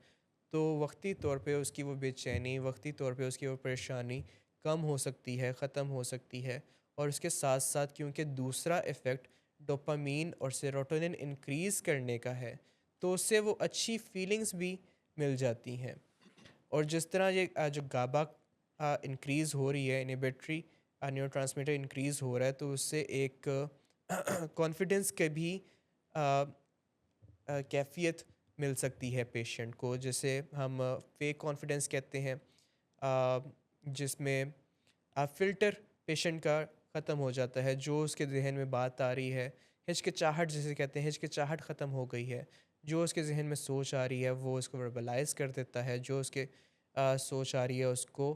तो वक्ती तौर पे उसकी वो बेचैनी, वक्ती तौर पे उसकी वो परेशानी कम हो सकती है, ख़त्म हो सकती है। और उसके साथ साथ क्योंकि दूसरा इफ़ेक्ट डोपामीन और सेरोटोनिन इंक्रीज़ करने का है, तो उससे वो अच्छी फीलिंग्स भी मिल जाती हैं। और जिस तरह ये जो गाबा इंक्रीज़ हो रही है, इनहिबिटरी न्यूरोट्रांसमीटर इंक्रीज़ हो रहा है, तो उससे एक कॉन्फिडेंस के भी कैफ़ियत मिल सकती है पेशेंट को, जिसे हम फेक कॉन्फिडेंस कहते हैं, जिसमें फ़िल्टर पेशेंट का ख़त्म हो जाता है। जो उसके ज़हन में बात आ रही है, हिचकिचाहट जिसे कहते हैं, हिचकिचाहट ख़त्म हो गई है। जो उसके ज़हन में सोच आ रही है वो उसको वर्बलाइज़ कर देता है, जो उसके सोच आ रही है उसको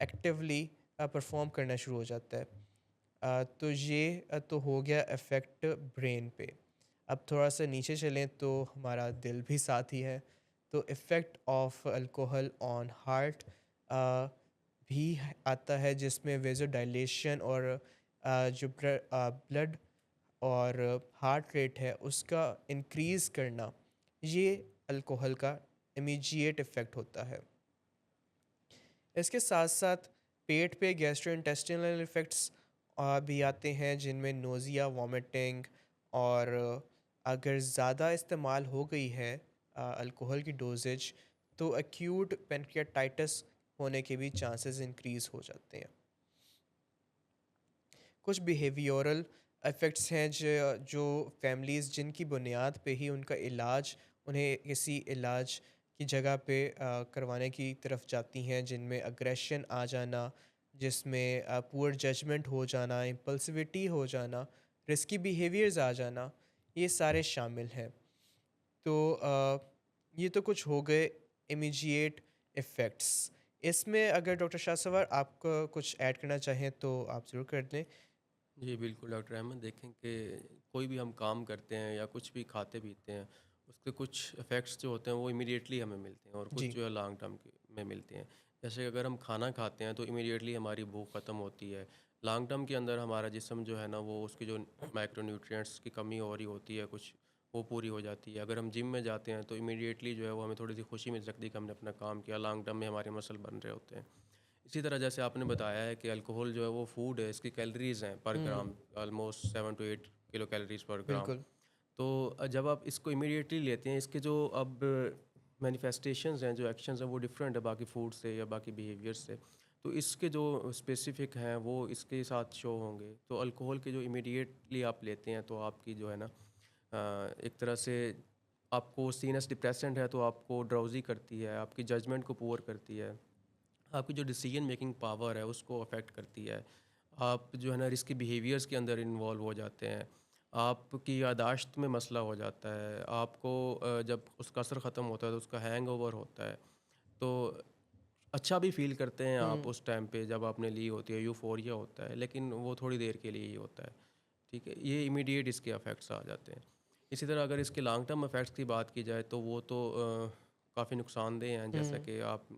एक्टिवली परफॉर्म करना शुरू हो जाता है। तो ये तो हो गया इफ़ेक्ट ब्रेन पे। अब थोड़ा सा नीचे चलें तो हमारा दिल भी साथ ही है। तो effect of alcohol on heart भी आता है, जिसमें वेज़ोडाइलेशन और जो ब्लड और हार्ट रेट है उसका इंक्रीज़ करना, ये अल्कोहल का इमीडिएट इफ़ेक्ट होता है। इसके साथ साथ पेट पे गैस्ट्रोइंटेस्टिनल इफ़ेक्ट्स भी आते हैं, जिनमें नोज़िया, वॉमिटिंग और अगर ज़्यादा इस्तेमाल हो गई है अल्कोहल की डोजेज, तो एक्यूट पेनक्रियाटाइटिस होने के भी चांसेस इंक्रीज़ हो जाते हैं। कुछ बिहेवियरल इफ़ेक्ट्स हैं जो फैमिलीज़ जिनकी बुनियाद पे ही उनका इलाज उन्हें किसी इलाज की जगह पे करवाने की तरफ जाती हैं, जिनमें अग्रेशन आ जाना, जिसमें पुअर जजमेंट हो जाना, इम्पल्सिविटी हो जाना, रिस्की बिहेवियर्स आ जाना, ये सारे शामिल हैं। तो ये तो कुछ हो गए इमीडिएट इफ़ेक्ट्स। इसमें अगर डॉक्टर शाहसवार आप कुछ ऐड करना चाहें तो आप ज़रूर कर दें। जी बिल्कुल डॉक्टर अहमद, देखें कि कोई भी हम काम करते हैं या कुछ भी खाते पीते हैं, उसके कुछ इफ़ेक्ट्स जो होते हैं वो इमीडिएटली हमें मिलते हैं और कुछ जी, जो है लॉन्ग टर्म में मिलते हैं। जैसे कि अगर हम खाना खाते हैं तो इमीडिएटली हमारी भूख ख़त्म होती है। लॉन्ग टर्म के अंदर हमारा जिस्म जो है ना वो उसकी जो माइक्रोन्यूट्रिएंट्स की कमी हो रही होती है कुछ, वो पूरी हो जाती है। अगर हम जिम में जाते हैं तो इमीडिएटली जो है वो हमें थोड़ी सी खुशी मिल सकती है कि हमने अपना काम किया, लॉन्ग टर्म में हमारे मसल बन रहे होते हैं। इसी तरह जैसे आपने बताया है कि अल्कोहल जो है वो फूड है, इसकी कैलोरीज़ हैं पर gram almost 7 to 8 kilo calories पर ग्राम। बिल्कुल। तो जब आप इसको इमीडिएटली लेते हैं, इसके जो अब मैनिफेस्टेशंस हैं, जो एक्शंस हैं, वो डिफरेंट है बाकी फूड से या बाकी बिहेवियर से। तो इसके जो स्पेसिफिक हैं वो इसके साथ शो होंगे। तो अल्कोहल के जो इमीडिएटली आप लेते हैं तो आपकी जो है ना एक तरह से आपको सीनस डिप्रेसेंट है तो आपको ड्राउजी करती है, आपकी जजमेंट को पुअर करती है, आपकी जो डिसीजन मेकिंग पावर है उसको अफेक्ट करती है। आप जो है ना रिस्की बिहेवियर्स के अंदर इन्वॉल्व हो जाते हैं, आपकी यादाश्त में मसला हो जाता है, आपको जब उसका असर ख़त्म होता है तो उसका हैंगओवर होता है। तो अच्छा भी फ़ील करते हैं आप हुँ, उस टाइम पे जब आपने ली होती है, यूफ़ोरिया होता है, लेकिन वो थोड़ी देर के लिए ही होता है। ठीक है, ये इमीडिएट इसके इफ़ेक्ट्स आ जाते हैं। इसी तरह अगर इसके लॉन्ग टर्म इफ़ेक्ट्स की बात की जाए तो वो तो काफ़ी नुकसानदेह हैं। जैसा हुँ, कि आप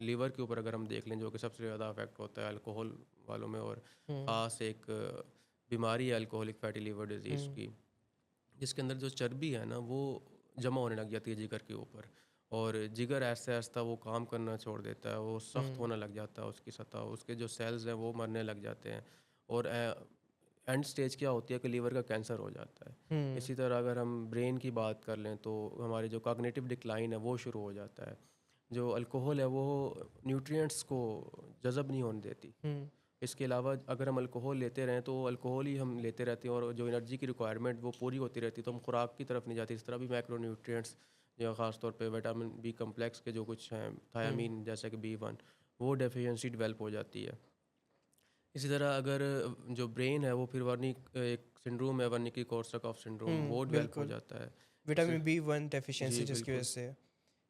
लीवर के ऊपर अगर हम देख लें, जो कि सबसे ज़्यादा अफेक्ट होता है अल्कोहल वालों में, और हुँ, ख़ास एक बीमारी है अल्कोहलिक फैटी लिवर डिजीज़ हुँ, की, जिसके अंदर जो चर्बी है ना वो जमा होने लग जाती है जिगर के ऊपर, और जिगर ऐसा ऐसा वो काम करना छोड़ देता है, वो सख्त हुँ, होने लग जाता है उसकी सतह, उसके जो सेल्स हैं वो मरने लग जाते हैं, और एंड स्टेज क्या होती है कि लीवर का कैंसर हो जाता है। हुँ, इसी तरह अगर हम ब्रेन की बात कर लें तो हमारी जो कॉग्निटिव डिक्लाइन है वो शुरू हो जाता है। जो अल्कोहल है वो न्यूट्रिएंट्स को जज़ब नहीं होने देती। हुँ, इसके अलावा अगर हम अल्कोहल लेते रहें तो अल्कोहल ही हम लेते रहते हैं और जो एनर्जी की रिक्वायरमेंट वो पूरी होती रहती है, तो हम खुराक की तरफ नहीं जाते। इस तरह भी मैक्रो न्यूट्रिएंट्स या ख़ास तौर पे विटामिन बी कम्प्लेक्स के जो कुछ हैं, हुँ, थायामीन जैसे कि B1, वो डेफिशिएंसी डेवलप हो जाती है। इसी तरह अगर जो ब्रेन है वो फिर वर्निक एक सिंड्रोम है, वर्निकी कोर्सकॉफ सिंड्रोम, हुँ, वो डेवलप हो बिल्कुल। जाता है। इसी विटामिन बी 1 डेफिशिएंसी जी जिसकी वजह बिल्कुल। से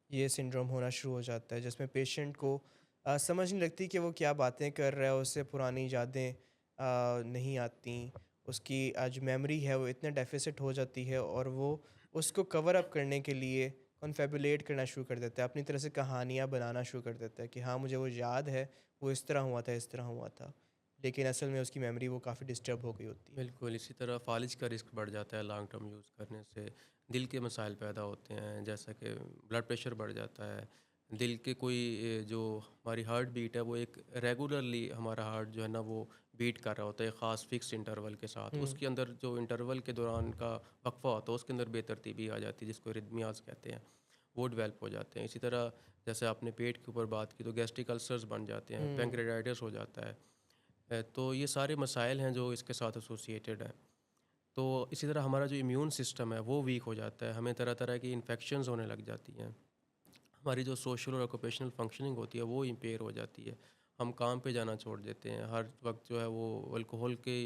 ये सिंड्रोम होना शुरू हो जाता है, जिसमें पेशेंट को समझ नहीं लगती कि वो क्या बातें कर रहा है, उससे पुरानी यादें नहीं आती, उसकी जो मेमोरी है वो इतने डेफिसिट हो जाती है और वो उसको कवर अप करने के लिए कन्फेबुलेट करना शुरू कर देता है, अपनी तरह से कहानियाँ बनाना शुरू कर देता है कि हाँ मुझे वो याद है, वो इस तरह हुआ था, इस तरह हुआ था। लेकिन असल में उसकी मेमोरी वो काफ़ी डिस्टर्ब हो गई होती है। बिल्कुल, इसी तरह फालिज का रिस्क बढ़ जाता है लॉन्ग टर्म यूज़ करने से। दिल के मसाइल पैदा होते हैं, जैसा कि ब्लड प्रेशर बढ़ जाता है। दिल के कोई जो हमारी हार्ट बीट है वो एक रेगुलरली हमारा हार्ट जो है ना वो बीट कर रहा होता है ख़ास फिक्स इंटरवल के साथ। उसके अंदर जो इंटरवल के दौरान का वक्फा होता है उसके अंदर बेतरतीबी आ जाती है, जिसको रिदमियास कहते हैं, वो डेवलप हो जाते हैं। इसी तरह जैसे आपने पेट के ऊपर बात की तो गैस्ट्रिक अल्सर्स बन जाते हैं, पैंक्रेटाइटिस हो जाता है। तो ये सारे मसाइल हैं जो इसके साथ एसोसिएटेड हैं। तो इसी तरह हमारा जो इम्यून सिस्टम है वो वीक हो जाता है, हमें तरह तरह की इन्फेक्शंस होने लग जाती हैं। हमारी जो सोशल और ऑक्यूपेशनल फंक्शनिंग होती है वो इम्पेयर हो जाती है। हम काम पे जाना छोड़ देते हैं, हर वक्त जो है वो अल्कोहल के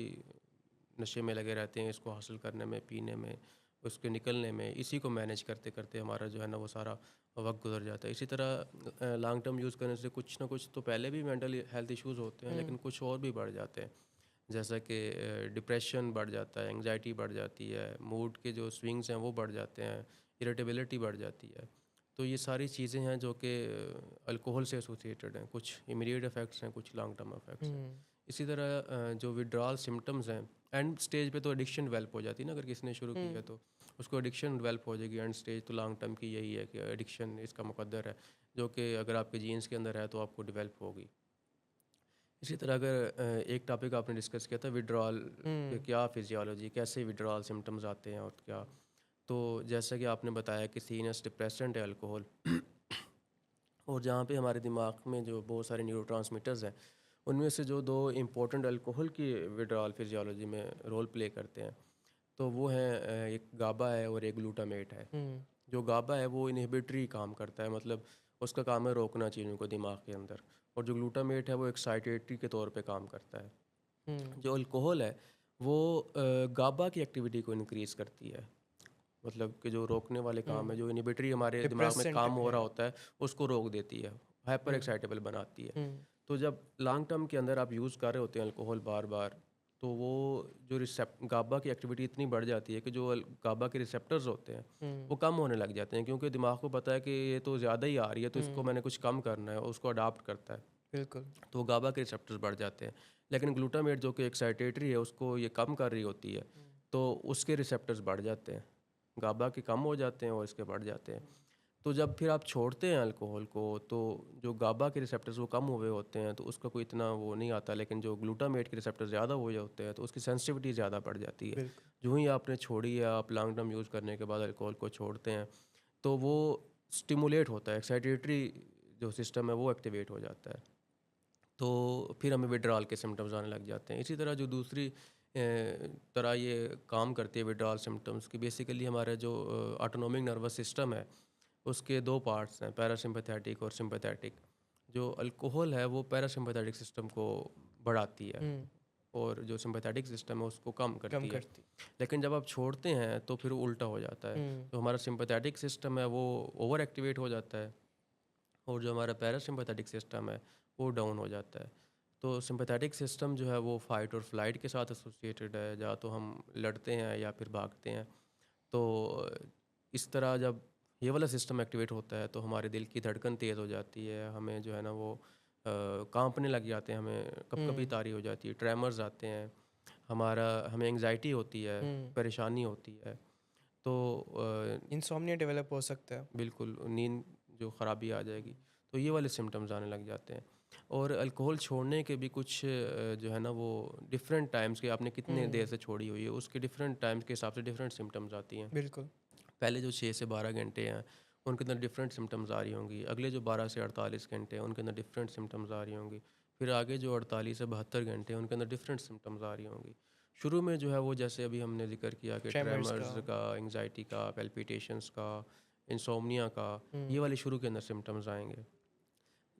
नशे में लगे रहते हैं, इसको हासिल करने में, पीने में, उसके निकलने में। इसी को मैनेज करते करते हमारा जो है ना वो सारा वक्त गुजर जाता है। इसी तरह लॉन्ग टर्म यूज़ करने से कुछ ना कुछ तो पहले भी मेंटल हेल्थ इश्यूज़ होते हैं, लेकिन कुछ और भी बढ़ जाते हैं, जैसा कि डिप्रेशन बढ़ जाता है, एंग्जाइटी बढ़ जाती है, मूड के जो स्विंग्स हैं वो बढ़ जाते हैं, इरिटेबिलिटी बढ़ जाती है। तो ये सारी चीज़ें हैं जो कि अल्कोहल से एसोसिएटेड हैं। कुछ इमीडिएट इफ़ेक्ट्स हैं, कुछ लॉन्ग टर्म इफ़ेक्ट्स हैं। इसी तरह जो विड्रॉल सिम्टम्स हैं, एंड स्टेज पे तो एडिक्शन डेवलप हो जाती है ना, अगर किसी ने शुरू किया तो उसको एडिक्शन डेवलप हो जाएगी। एंड स्टेज तो लॉन्ग टर्म की यही है कि एडिक्शन इसका मुकद्दर है, जो कि अगर आपके जीन्स के अंदर है तो आपको डेवलप होगी। इसी तरह अगर एक टॉपिक आपने डिस्कस किया था विड्रॉल के क्या फिजियोलॉजी, कैसे विड्रॉल सिम्टम्स आते हैं और क्या, तो जैसा कि आपने बताया कि सीनस डिप्रेसेंट है अल्कोहल और जहाँ पे हमारे दिमाग में जो बहुत सारे न्यूरोट्रांसमीटर्स हैं उनमें से जो दो इम्पोर्टेंट अल्कोहल की विड्रॉल फिजियोलॉजी में रोल प्ले करते हैं, तो वो हैं एक गाबा है और एक ग्लूटामेट है। जो गाबा है वो इनहिबिटरी काम करता है, मतलब उसका काम है रोकना चीज़ों को दिमाग के अंदर, और जो ग्लूटामेट है वो एक्साइटेटरी के तौर पे काम करता है। जो अल्कोहल है वो गाबा की एक्टिविटी को इंक्रीज़ करती है, मतलब कि जो रोकने वाले काम है, जो इनहिबिटरी हमारे दिमाग में काम हो रहा होता है उसको रोक देती है, हाइपर एक्साइटेबल बनाती है। तो जब लॉन्ग टर्म के अंदर आप यूज़ कर रहे होते हैं अल्कोहल बार बार, तो वो जो गाबा की एक्टिविटी इतनी बढ़ जाती है कि जो गाबा के रिसेप्टर्स होते हैं वो कम होने लग जाते हैं, क्योंकि दिमाग को पता है कि ये तो ज़्यादा ही आ रही है तो इसको मैंने कुछ कम करना है, और उसको अडाप्ट करता है। बिल्कुल। तो गाबा के रिसेप्टर्स बढ़ जाते हैं। लेकिन ग्लूटामेट जो कि एक्साइटेटरी है उसको ये कम कर रही होती है, तो उसके रिसेप्टर्स बढ़ जाते हैं, गाबा के कम हो जाते हैं और इसके बढ़ जाते हैं। तो जब फिर आप छोड़ते हैं अल्कोहल को तो जो गाबा के रिसेप्टर्स वो कम हुए होते हैं तो उसका कोई इतना वो नहीं आता, लेकिन जो ग्लूटामेट के रिसेप्टर्स ज़्यादा हुए होते हैं तो उसकी सेंसिटिविटी ज़्यादा बढ़ जाती है। जो ही आपने छोड़ी है, आप लॉन्ग टर्म यूज़ करने के बाद अल्कोहल को छोड़ते हैं तो वो स्टिमुलेट होता है, एक्साइटेटरी जो सिस्टम है वो एक्टिवेट हो जाता है, तो फिर हमें विड्रॉल के सिम्टम्स आने लग जाते हैं। इसी तरह जो दूसरी तरह ये काम करती है विड्रॉल सिम्टम्स की, बेसिकली हमारा जो ऑटोनोमिक नर्वस सिस्टम है उसके दो पार्ट्स हैं, पैरासिम्पैथेटिक और सिम्पैथेटिक। जो अल्कोहल है वो पैरासिम्पैथेटिक सिस्टम को बढ़ाती है और जो सिम्पैथेटिक सिस्टम है उसको कम करती है। लेकिन जब आप छोड़ते हैं तो फिर उल्टा हो जाता है, तो हमारा सिम्पैथेटिक सिस्टम है वो ओवर एक्टिवेट हो जाता है और जो हमारा पैरासिम्पैथेटिक सिस्टम है वो डाउन हो जाता है। तो सिम्पैथेटिक सिस्टम जो है वो फ़ाइट और फ्लाइट के साथ एसोसिएटेड है, या तो हम लड़ते हैं या फिर भागते हैं। तो इस तरह जब ये वाला सिस्टम एक्टिवेट होता है तो हमारे दिल की धड़कन तेज़ हो जाती है, हमें जो है ना वो कांपने लग जाते हैं, हमें कपकपी तारी हो जाती है, ट्रेमर्स आते हैं, हमें एंग्जाइटी होती है, परेशानी होती है, तो इंसोम्निया डेवलप हो सकता है। बिल्कुल, नींद जो ख़राबी आ जाएगी, तो ये वाले सिम्टम्स आने लग जाते हैं। और अल्कोहल छोड़ने के भी कुछ जो है ना वो डिफरेंट टाइम्स के, आपने कितने देर से छोड़ी हुई है उसके डिफरेंट टाइम्स के हिसाब से डिफरेंट सिम्टम्स आती हैं। बिल्कुल। पहले जो 6 से 12 घंटे हैं उनके अंदर डिफरेंट सिम्टम्स आ रही होंगी, अगले जो 12 से 48 घंटे हैं उनके अंदर डिफरेंट सिम्टम्स आ रही होंगी, फिर आगे जो 48 से 72 घंटे हैं उनके अंदर डिफरेंट सिम्टम्स आ रही होंगी। शुरू में जो है वो जैसे अभी हमने जिक्र किया कि ट्रेमर्स का, एंग्जाइटी का, पैल्पिटेशंस का, इंसोम्निया का, ये वाले शुरू के अंदर सिम्टम्स आएंगे।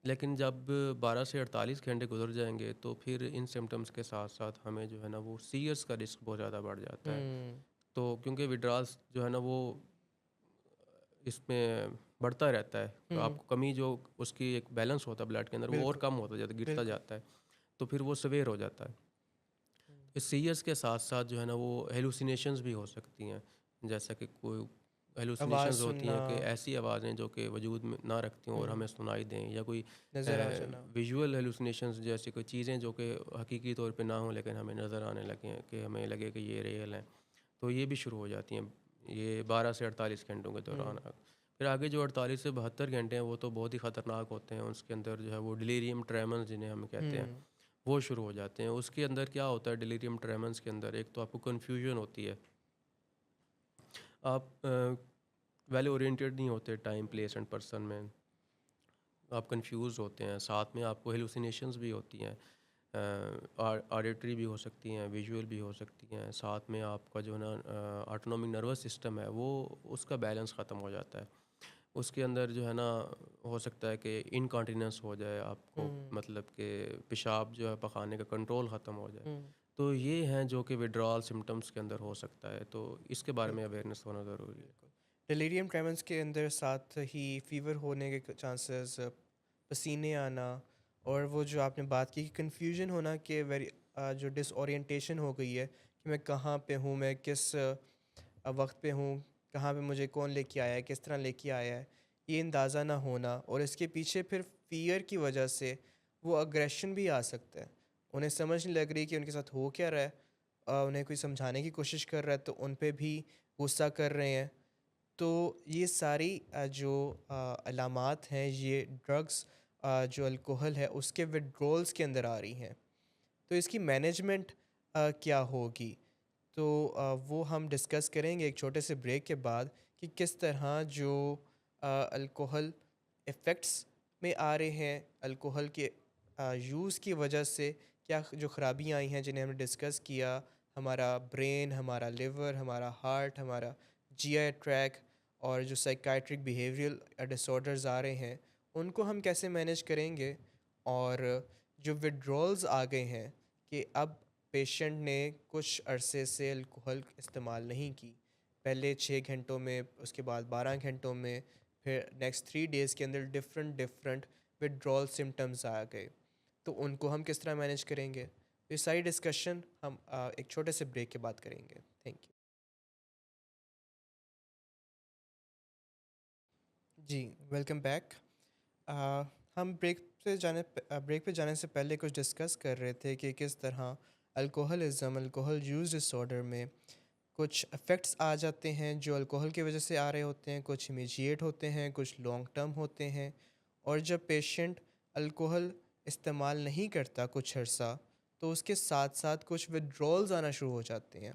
लेकिन जब 12 से 48 घंटे गुजर जाएंगे तो फिर इन सिम्टम्स के साथ साथ हमें जो है ना वो सीरियस का रिस्क बहुत ज़्यादा बढ़ जाता है। तो क्योंकि विड्रॉल्स जो है ना वो इसमें बढ़ता रहता है, तो आपको कमी जो उसकी एक बैलेंस होता है ब्लड के अंदर वो और कम होता जाता है, गिरता जाता है, तो फिर वो सवेयर हो जाता है। इस सीरियस के साथ साथ जो है ना वो हेलुसिनेशंस भी हो सकती हैं, जैसा कि कोई हेलुसिनेशंस होती हैं कि सुनना, ऐसी आवाज़ें जो कि वजूद में ना रखती हों और हमें सुनाई दें, या कोई नज़र आ जाना। विजुअल हेलुसिनेशंस जैसी कोई चीज़ें जो कि हकीकी तौर पे ना हों लेकिन हमें नज़र आने लगें कि हमें लगे कि ये रियल हैं, तो ये भी शुरू हो जाती हैं ये 12 से 48 घंटों के दौरान। फिर आगे जो 48 से 72 घंटे हैं वो तो बहुत ही ख़तरनाक होते हैं। उसके अंदर जो है वो डिलीरियम ट्रेमंस जिन्हें हम कहते हैं वो शुरू हो जाते हैं। उसके अंदर क्या होता है डिलीरियम ट्रेमंस के अंदर, एक तो आपको कन्फ्यूजन होती है, आप वेल ओरिएंटेड नहीं होते टाइम प्लेस एंड पर्सन में, आप कंफ्यूज होते हैं। साथ में आपको हेलुसिनेशंस भी होती हैं, ऑडिटरी भी हो सकती हैं, विजुअल भी हो सकती हैं। साथ में आपका जो ना ऑटोनॉमिक नर्वस सिस्टम है वो उसका बैलेंस ख़त्म हो जाता है। उसके अंदर जो है ना हो सकता है कि इनकॉन्टिनेंस हो जाए आपको, मतलब कि पेशाब जो है पखाने का कंट्रोल ख़त्म हो जाए। तो ये हैं जो कि विड्रॉल सिम्टम्स के अंदर हो सकता है, तो इसके बारे में अवेयरनेस होना ज़रूरी है। डिलीरियम ट्रेमेंस के अंदर साथ ही फीवर होने के चांसेस, पसीने आना, और वो जो आपने बात की कि कन्फ्यूजन होना कि जो डिसोरिएंटेशन हो गई है कि मैं कहाँ पे हूँ, मैं किस वक्त पे हूँ, कहाँ पे मुझे कौन लेके आया है, किस तरह लेके आया है, ये अंदाज़ा ना होना, और इसके पीछे फिर फियर की वजह से वो अग्रेशन भी आ सकता है। उन्हें समझ नहीं लग रही कि उनके साथ हो क्या रहा है, उन्हें कोई समझाने की कोशिश कर रहा है तो उन पे भी गुस्सा कर रहे हैं। तो ये सारी जो अलामात हैं, ये ड्रग्स जो अल्कोहल है उसके विड्रॉल्स के अंदर आ रही हैं। तो इसकी मैनेजमेंट क्या होगी, तो वो हम डिस्कस करेंगे एक छोटे से ब्रेक के बाद कि किस तरह जो अल्कोहल इफ़ेक्ट्स में आ रहे हैं, अल्कोहल के यूज़ की वजह से क्या जो ख़राबियाँ आई हैं जिन्हें हमने डिस्कस किया, हमारा ब्रेन, हमारा लिवर, हमारा हार्ट, हमारा जीआई ट्रैक, और जो साइकाइट्रिक बिहेवियरल डिसऑर्डर्स आ रहे हैं उनको हम कैसे मैनेज करेंगे। और जो विड्रॉल्स आ गए हैं कि अब पेशेंट ने कुछ अरसे से अल्कोहल इस्तेमाल नहीं की, पहले 6 घंटों में, उसके बाद 12 घंटों में, फिर नेक्स्ट 3 डेज़ के अंदर डिफरेंट डिफरेंट विड्रॉल सिम्टम्स आ गए, तो उनको हम किस तरह मैनेज करेंगे। तो ये सारी डिस्कशन हम एक छोटे से ब्रेक के बाद करेंगे। Thank you. जी, वेलकम बैक। हम ब्रेक पे जाने से पहले कुछ डिस्कस कर रहे थे कि किस तरह अल्कोहलिज़म, अल्कोहल यूज़ डिसऑर्डर में कुछ इफ़ेक्ट्स आ जाते हैं जो अल्कोहल की वजह से आ रहे होते हैं, कुछ इमीडिएट होते हैं, कुछ लॉन्ग टर्म होते हैं। और जब पेशेंट अल्कोहल इस्तेमाल नहीं करता कुछ अर्सा, तो उसके साथ साथ कुछ विड्रॉल्स आना शुरू हो जाते हैं।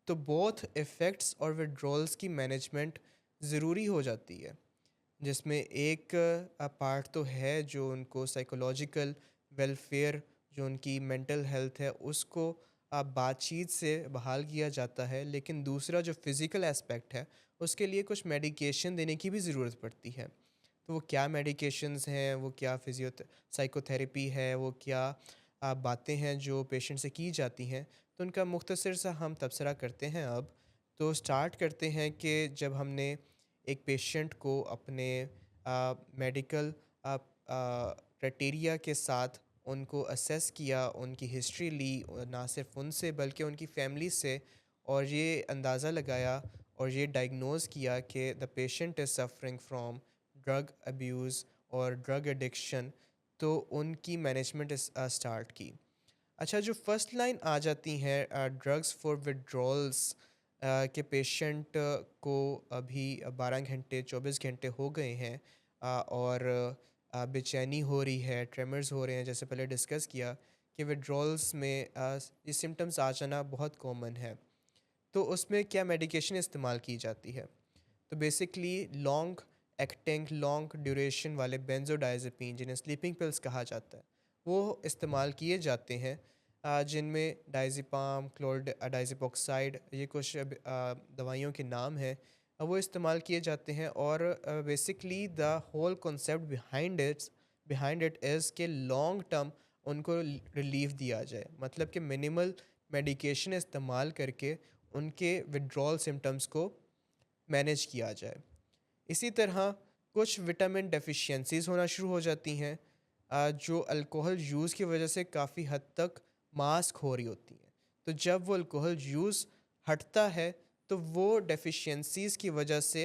तो बोथ इफ़ेक्ट्स और विड्रॉल्स की मैनेजमेंट ज़रूरी हो जाती है, जिसमें एक पार्ट तो है जो उनको साइकोलॉजिकल वेलफेयर, जो उनकी मेंटल हेल्थ है उसको बातचीत से बहाल किया जाता है, लेकिन दूसरा जो फिज़िकल एस्पेक्ट है उसके लिए कुछ मेडिकेशन देने की भी ज़रूरत पड़ती है। तो वो क्या मेडिकेशंस हैं, वो क्या साइकोथेरेपी है, वो क्या बातें हैं जो पेशेंट से की जाती हैं, तो उनका मुख्तसर सा हम तबसरा करते हैं अब। तो स्टार्ट करते हैं कि जब हमने एक पेशेंट को अपने मेडिकल क्राइटेरिया के साथ उनको असेस किया, उनकी हिस्ट्री ली, ना सिर्फ उनसे बल्कि उनकी फैमिली से, और ये अंदाज़ा लगाया और ये डायग्नोज़ किया कि the patient is suffering from drug abuse और ड्रग एडिक्शन, तो उनकी मैनेजमेंट स्टार्ट की। अच्छा, जो फर्स्ट लाइन आ जाती हैं ड्रग्स फॉर विड्रॉल्स के पेशेंट को अभी 12 घंटे 24 घंटे हो गए हैं, और बेचैनी हो रही है, ट्रेमर्स हो रहे हैं, जैसे पहले डिस्कस किया कि विड्रॉल्स में ये सिम्टम्स आ जाना बहुत कॉमन है। तो उसमें क्या मेडिकेशन इस्तेमाल की जाती है, तो basically long acting, long duration वाले बेंजोडाइज़ेपिन, जिन्हें स्लीपिंग पिल्स कहा जाता है, वो इस्तेमाल किए जाते हैं, जिनमें डाइज़ेपाम, डाइज़ेपोक्साइड, ये कुछ दवाइयों के नाम हैं, वो इस्तेमाल किए जाते हैं। और basically the whole concept behind it is के लॉन्ग टर्म उनको रिलीफ दिया जाए, मतलब कि मिनिमल मेडिकेशन इस्तेमाल करके उनके विड्रॉल सिम्टम्स को मैनेज किया जाए। इसी तरह कुछ विटामिन डेफिशिएंसीज़ होना शुरू हो जाती हैं, जो अल्कोहल यूज़ की वजह से काफ़ी हद तक मास्क हो रही होती हैं। तो जब वो अल्कोहल यूज़ हटता है तो वो डेफिशिएंसीज़ की वजह से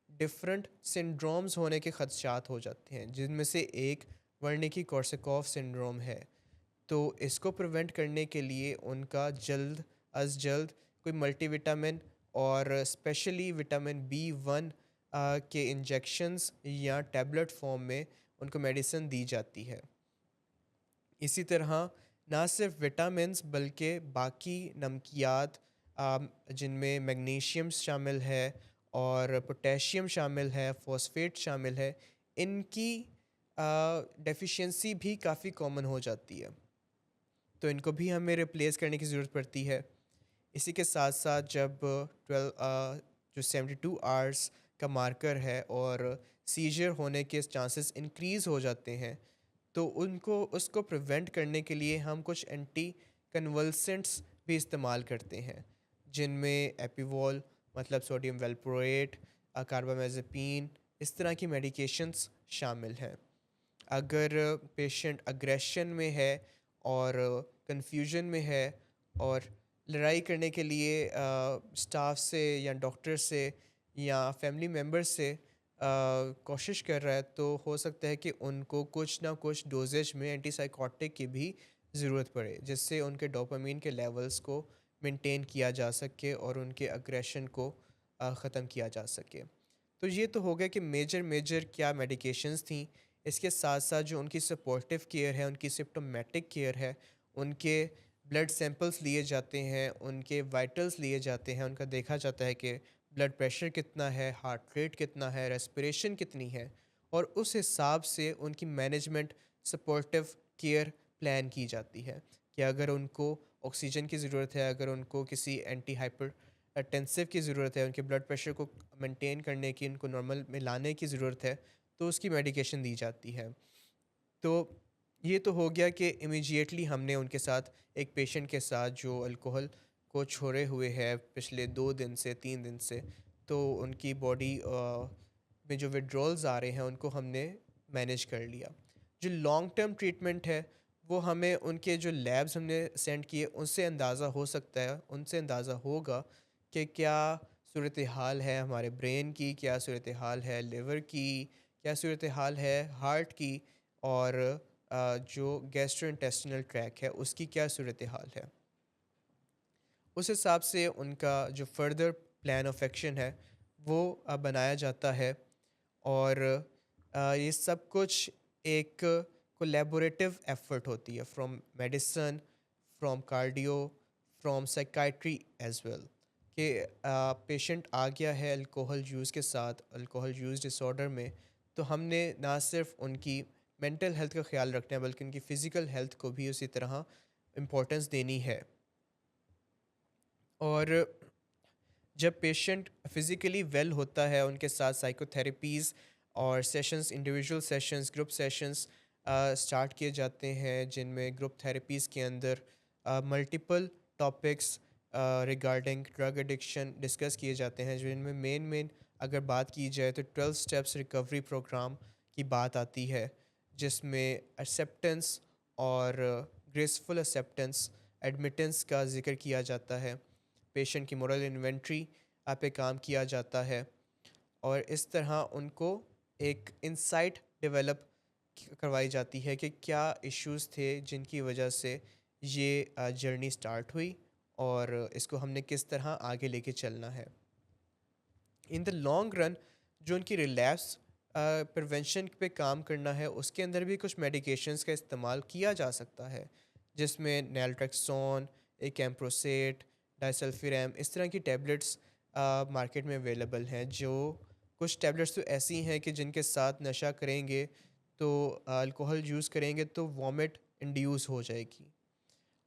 डिफरेंट सिंड्रोम्स होने के खदशात हो जाते हैं, जिनमें से एक वर्निकी कोर्साकॉफ सिंड्रोम है। तो इसको प्रिवेंट करने के लिए उनका जल्द अज़ जल्द कोई मल्टीविटामिन और स्पेशली विटामिन B1 के इंजेक्शंस या टैबलेट फॉर्म में उनको मेडिसिन दी जाती है। इसी तरह ना सिर्फ विटामिन्स बल्कि बाकी नमकियात जिनमें मैग्नीशियम शामिल है और पोटेशियम शामिल है, फॉस्फेट शामिल है, इनकी डेफिशिएंसी भी काफ़ी कॉमन हो जाती है, तो इनको भी हमें रिप्लेस करने की ज़रूरत पड़ती है। इसी के साथ साथ जब 72 आवर्स का मार्कर है और सीजर होने के चांसेस इंक्रीज़ हो जाते हैं, तो उनको उसको प्रिवेंट करने के लिए हम कुछ एंटी कन्वल्सेंट्स भी इस्तेमाल करते हैं, जिनमें एपीवॉल मतलब सोडियम वेलप्रोएट, कार्बामेज़ेपिन, इस तरह की मेडिकेशंस शामिल हैं। अगर पेशेंट अग्रेशन में है और कन्फ्यूजन में है और लड़ाई करने के लिए स्टाफ से या डॉक्टर से या फैमिली मेम्बर से कोशिश कर रहा है, तो हो सकता है कि उनको कुछ ना कुछ डोजेज में एंटीसाइकोटिक की भी ज़रूरत पड़े, जिससे उनके डोपामीन के लेवल्स को मेंटेन किया जा सके और उनके अग्रेशन को ख़त्म किया जा सके। तो ये तो हो गया कि मेजर क्या मेडिकेशंस थी। इसके साथ साथ जो उनकी सपोर्टिव केयर है, उनकी सिम्प्टोमेटिक केयर है, उनके ब्लड सैंपल्स लिए जाते हैं, उनके वाइटल्स लिए जाते हैं, उनका देखा जाता है कि ब्लड प्रेशर कितना है, हार्ट रेट कितना है, रेस्पिरेशन कितनी है, और उस हिसाब से उनकी मैनेजमेंट सपोर्टिव केयर प्लान की जाती है कि अगर उनको ऑक्सीजन की ज़रूरत है, अगर उनको किसी एंटी हाइपरटेंसिव की ज़रूरत है, उनके ब्लड प्रेशर को मेंटेन करने की, उनको नॉर्मल में लाने की ज़रूरत है, तो उसकी मेडिकेशन दी जाती है। तो ये तो हो गया कि इमीडिएटली हमने उनके साथ एक पेशेंट के साथ जो अल्कोहल को छोड़े हुए है पिछले 2 दिन से 3 दिन से, तो उनकी बॉडी में जो विड्रॉल्स आ रहे हैं उनको हमने मैनेज कर लिया। जो लॉन्ग टर्म ट्रीटमेंट है वो हमें उनके जो लैब्स हमने सेंड किए उनसे अंदाज़ा हो सकता है, उनसे अंदाज़ा होगा कि क्या सूरत हाल है हमारे ब्रेन की, क्या सूरत हाल है लिवर की, क्या सूरत हाल है हार्ट की, और जो गैस्ट्रोइंटेस्टिनल ट्रैक है उसकी क्या सूरत हाल है। उस हिसाब से उनका जो फर्दर प्लान ऑफ एक्शन है वो बनाया जाता है, और ये सब कुछ एक कोलैबोरेटिव एफर्ट होती है from medicine, from cardio, from psychiatry as well, कि पेशेंट आ गया है अल्कोहल यूज़ के साथ, अल्कोहल यूज़ डिसऑर्डर में, तो हमने ना सिर्फ उनकी मेंटल हेल्थ का ख्याल रखना है बल्कि उनकी फ़िज़िकल हेल्थ को भी उसी तरह इम्पोर्टेंस देनी है। और जब पेशेंट फिज़िकली वेल होता है, उनके साथ साइकोथेरेपीज़ और sessions, individual sessions, group sessions start किए जाते हैं, जिनमें ग्रुप थेरेपीज़ के अंदर multiple topics regarding drug addiction discuss किए जाते हैं, जिनमें मेन अगर बात की जाए तो 12 स्टेप्स रिकवरी प्रोग्राम की बात आती है, जिसमें एक्सेप्टेंस और ग्रेसफुल एक्सेप्टेंस, एडमिटेंस का जिक्र किया जाता है, पेशेंट की मोरल इन्वेंट्री पे काम किया जाता है, और इस तरह उनको एक इंसाइट डेवलप करवाई जाती है कि क्या इश्यूज़ थे जिनकी वजह से ये जर्नी स्टार्ट हुई और इसको हमने किस तरह आगे लेके चलना है। इन द लॉन्ग रन जो उनकी रिलैप्स प्रिवेंशन पे काम करना है, उसके अंदर भी कुछ मेडिकेशंस का इस्तेमाल किया जा सकता है, जिसमें नैल्ट्रेक्सोन, एकेम्प्रोसेट, डाइसल्फिरैम, इस तरह की टैबलेट्स मार्केट में अवेलेबल हैं। जो कुछ टैबलेट्स तो ऐसी हैं कि जिनके साथ नशा करेंगे तो अल्कोहल यूज़ करेंगे तो वॉमिट इंड्यूस हो जाएगी,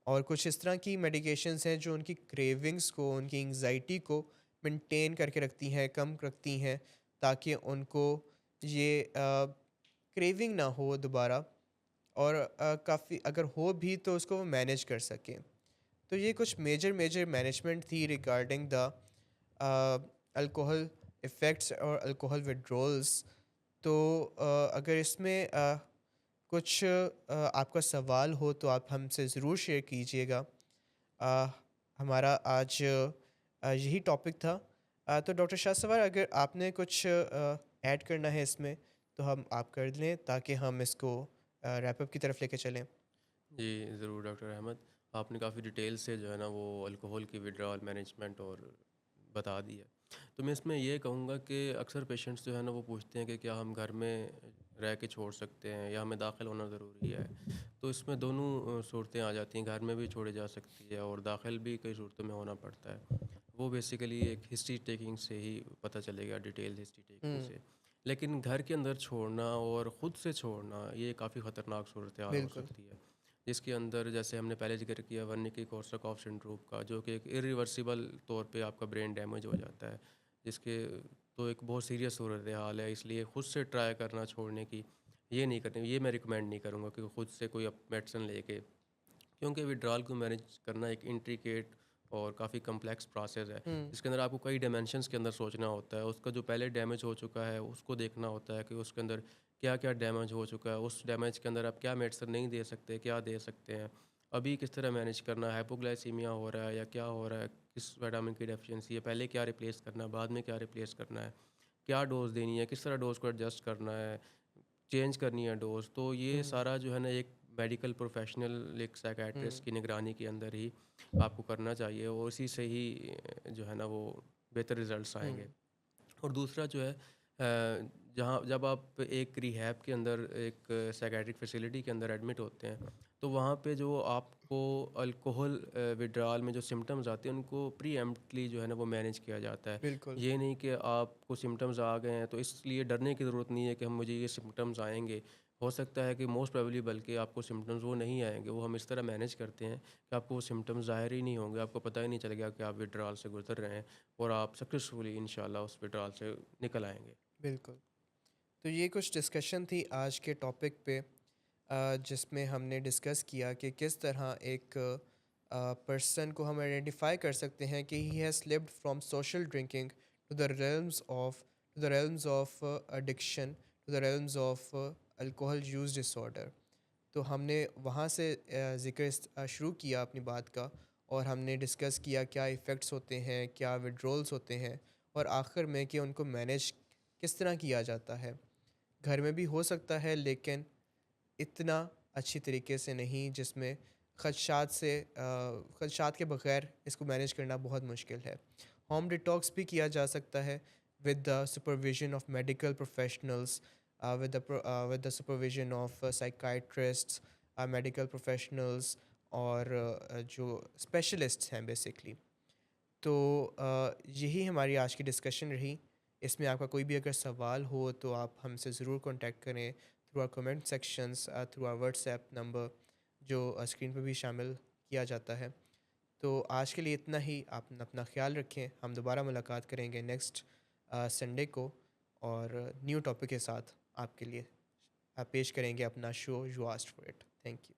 और कुछ इस तरह की मेडिकेशंस हैं जो उनकी क्रेविंग्स को, उनकी एंग्जाइटी को मेंटेन करके रखती हैं, कम रखती हैं, ताकि उनको ये क्रेविंग ना हो दोबारा, और काफ़ी अगर हो भी तो उसको वो मैनेज कर सकें। तो ये कुछ मेजर मैनेजमेंट थी रिगार्डिंग द अल्कोहल इफ़ेक्ट्स और अल्कोहल विड्रॉल्स। तो अगर इसमें कुछ आपका सवाल हो तो आप हमसे ज़रूर शेयर कीजिएगा। हमारा आज यही टॉपिक था। तो डॉक्टर शाहसवार, अगर आपने कुछ ऐड करना है इसमें तो हम आप कर लें ताकि हम इसको रैप अप की तरफ लेके चलें। जी ज़रूर डॉक्टर अहमद, आपने काफ़ी डिटेल से जो है ना वो अल्कोहल की विड्रॉल मैनेजमेंट और बता दी है। तो मैं इसमें ये कहूँगा कि अक्सर पेशेंट्स जो है ना वो पूछते हैं कि क्या हम घर में रह के छोड़ सकते हैं या हमें दाखिल होना ज़रूरी है। तो इसमें दोनों सूरतें आ जाती हैं, घर में भी छोड़ी जा सकती है और दाखिल भी कई सूरतों में होना पड़ता है। वो बेसिकली एक हिस्ट्री टेकिंग से ही पता चलेगा, डिटेल हिस्ट्री टेकिंग से। लेकिन घर के अंदर छोड़ना और ख़ुद से छोड़ना ये काफ़ी ख़तरनाक सूरत हाल हो बिल्कुल। सकती है, जिसके अंदर जैसे हमने पहले जिक्र किया वर्निकी-कोर्साकॉफ सिंड्रोम का, जो कि एक इरिवर्सिबल तौर पे आपका ब्रेन डैमेज हो जाता है, जिसके तो एक बहुत सीरियस सूरत हाल है। इसलिए ख़ुद से ट्राई करना छोड़ने की ये नहीं करनी, ये मैं रिकमेंड नहीं करूँगा कि ख़ुद से कोई मेडिसिन लेके, क्योंकि विड्रॉल को मैनेज करना एक इंट्रिकेट और काफ़ी कम्प्लेक्स प्रोसेस है, जिसके अंदर आपको कई डायमेंशंस के अंदर सोचना होता है। उसका जो पहले डैमेज हो चुका है उसको देखना होता है कि उसके अंदर क्या क्या डैमेज हो चुका है, उस डैमेज के अंदर आप क्या मेडिसिन नहीं दे सकते, क्या दे सकते हैं, अभी किस तरह मैनेज करना है, हाइपोग्लाइसीमिया हो रहा है या क्या हो रहा है, किस विटामिन की डेफिशिएंसी है, पहले क्या रिप्लेस करना है, बाद में क्या रिप्लेस करना है, क्या डोज़ देनी है, किस तरह डोज़ को एडजस्ट करना है, चेंज करनी है डोज़। तो ये सारा जो है ना एक मेडिकल प्रोफेशनल, एक साइकियाट्रिस्ट की निगरानी के अंदर ही आपको करना चाहिए और इसी से ही जो है ना वो बेहतर रिजल्ट्स आएंगे। और दूसरा जो है जहाँ जब आप एक रिहैब के अंदर एक साइकियाट्रिक फैसिलिटी के अंदर एडमिट होते हैं, तो वहाँ पे जो आपको अल्कोहल विड्रॉल में जो सिम्टम्स आते हैं उनको प्रीएम्प्टली जो है ना वो मैनेज किया जाता है। बिल्कुल। ये नहीं कि आपको सिम्टम्स आ गए हैं तो इसलिए डरने की ज़रूरत नहीं है कि हम मुझे ये सिम्टम्स आएंगे। हो सकता है कि मोस्ट प्रोबेबली बल्कि आपको सिम्टम्स वो नहीं आएंगे, वो हम इस तरह मैनेज करते हैं कि आपको वो सिम्टम्स ज़ाहिर ही नहीं होंगे, आपको पता ही नहीं चलेगा कि आप विड्रॉल से गुजर रहे हैं और आप सक्सेसफुली इंशाल्लाह उस विड्रॉल से निकल आएंगे। बिल्कुल। तो ये कुछ डिस्कशन थी आज के टॉपिक पे, जिसमें हमने डिस्कस किया कि किस तरह एक पर्सन को हम आइडेंटिफाई कर सकते हैं कि he has slipped from social drinking to the realms of addiction, to the realms of alcohol use disorder. तो हमने वहाँ से ज़िक्र शुरू किया अपनी बात का, और हमने डिस्कस किया क्या इफ़ेक्ट्स होते हैं, क्या विड्रॉल्स होते हैं, और आखिर में कि उनको मैनेज किस तरह किया जाता है। घर में भी हो सकता है लेकिन इतना अच्छी तरीके से नहीं, जिसमें खदशात के बग़ैर इसको मैनेज करना बहुत मुश्किल है। होम डिटॉक्स भी किया जा सकता है with the supervision of medical professionals, with the supervision of psychiatrists, medical professionals, और जो स्पेशलिस्ट्स हैं बेसिकली। तो यही हमारी आज की डिस्कशन रही। इसमें आपका कोई भी अगर सवाल हो तो आप हमसे ज़रूर कांटेक्ट करें through our comment sections, through our WhatsApp number जो स्क्रीन पर भी शामिल किया जाता है। तो आज के लिए इतना ही। आप अपना ख्याल रखें। हम दोबारा मुलाकात करेंगे नेक्स्ट संडे को और न्यू टॉपिक के साथ आपके लिए पेश करेंगे अपना show you asked for it. Thank you.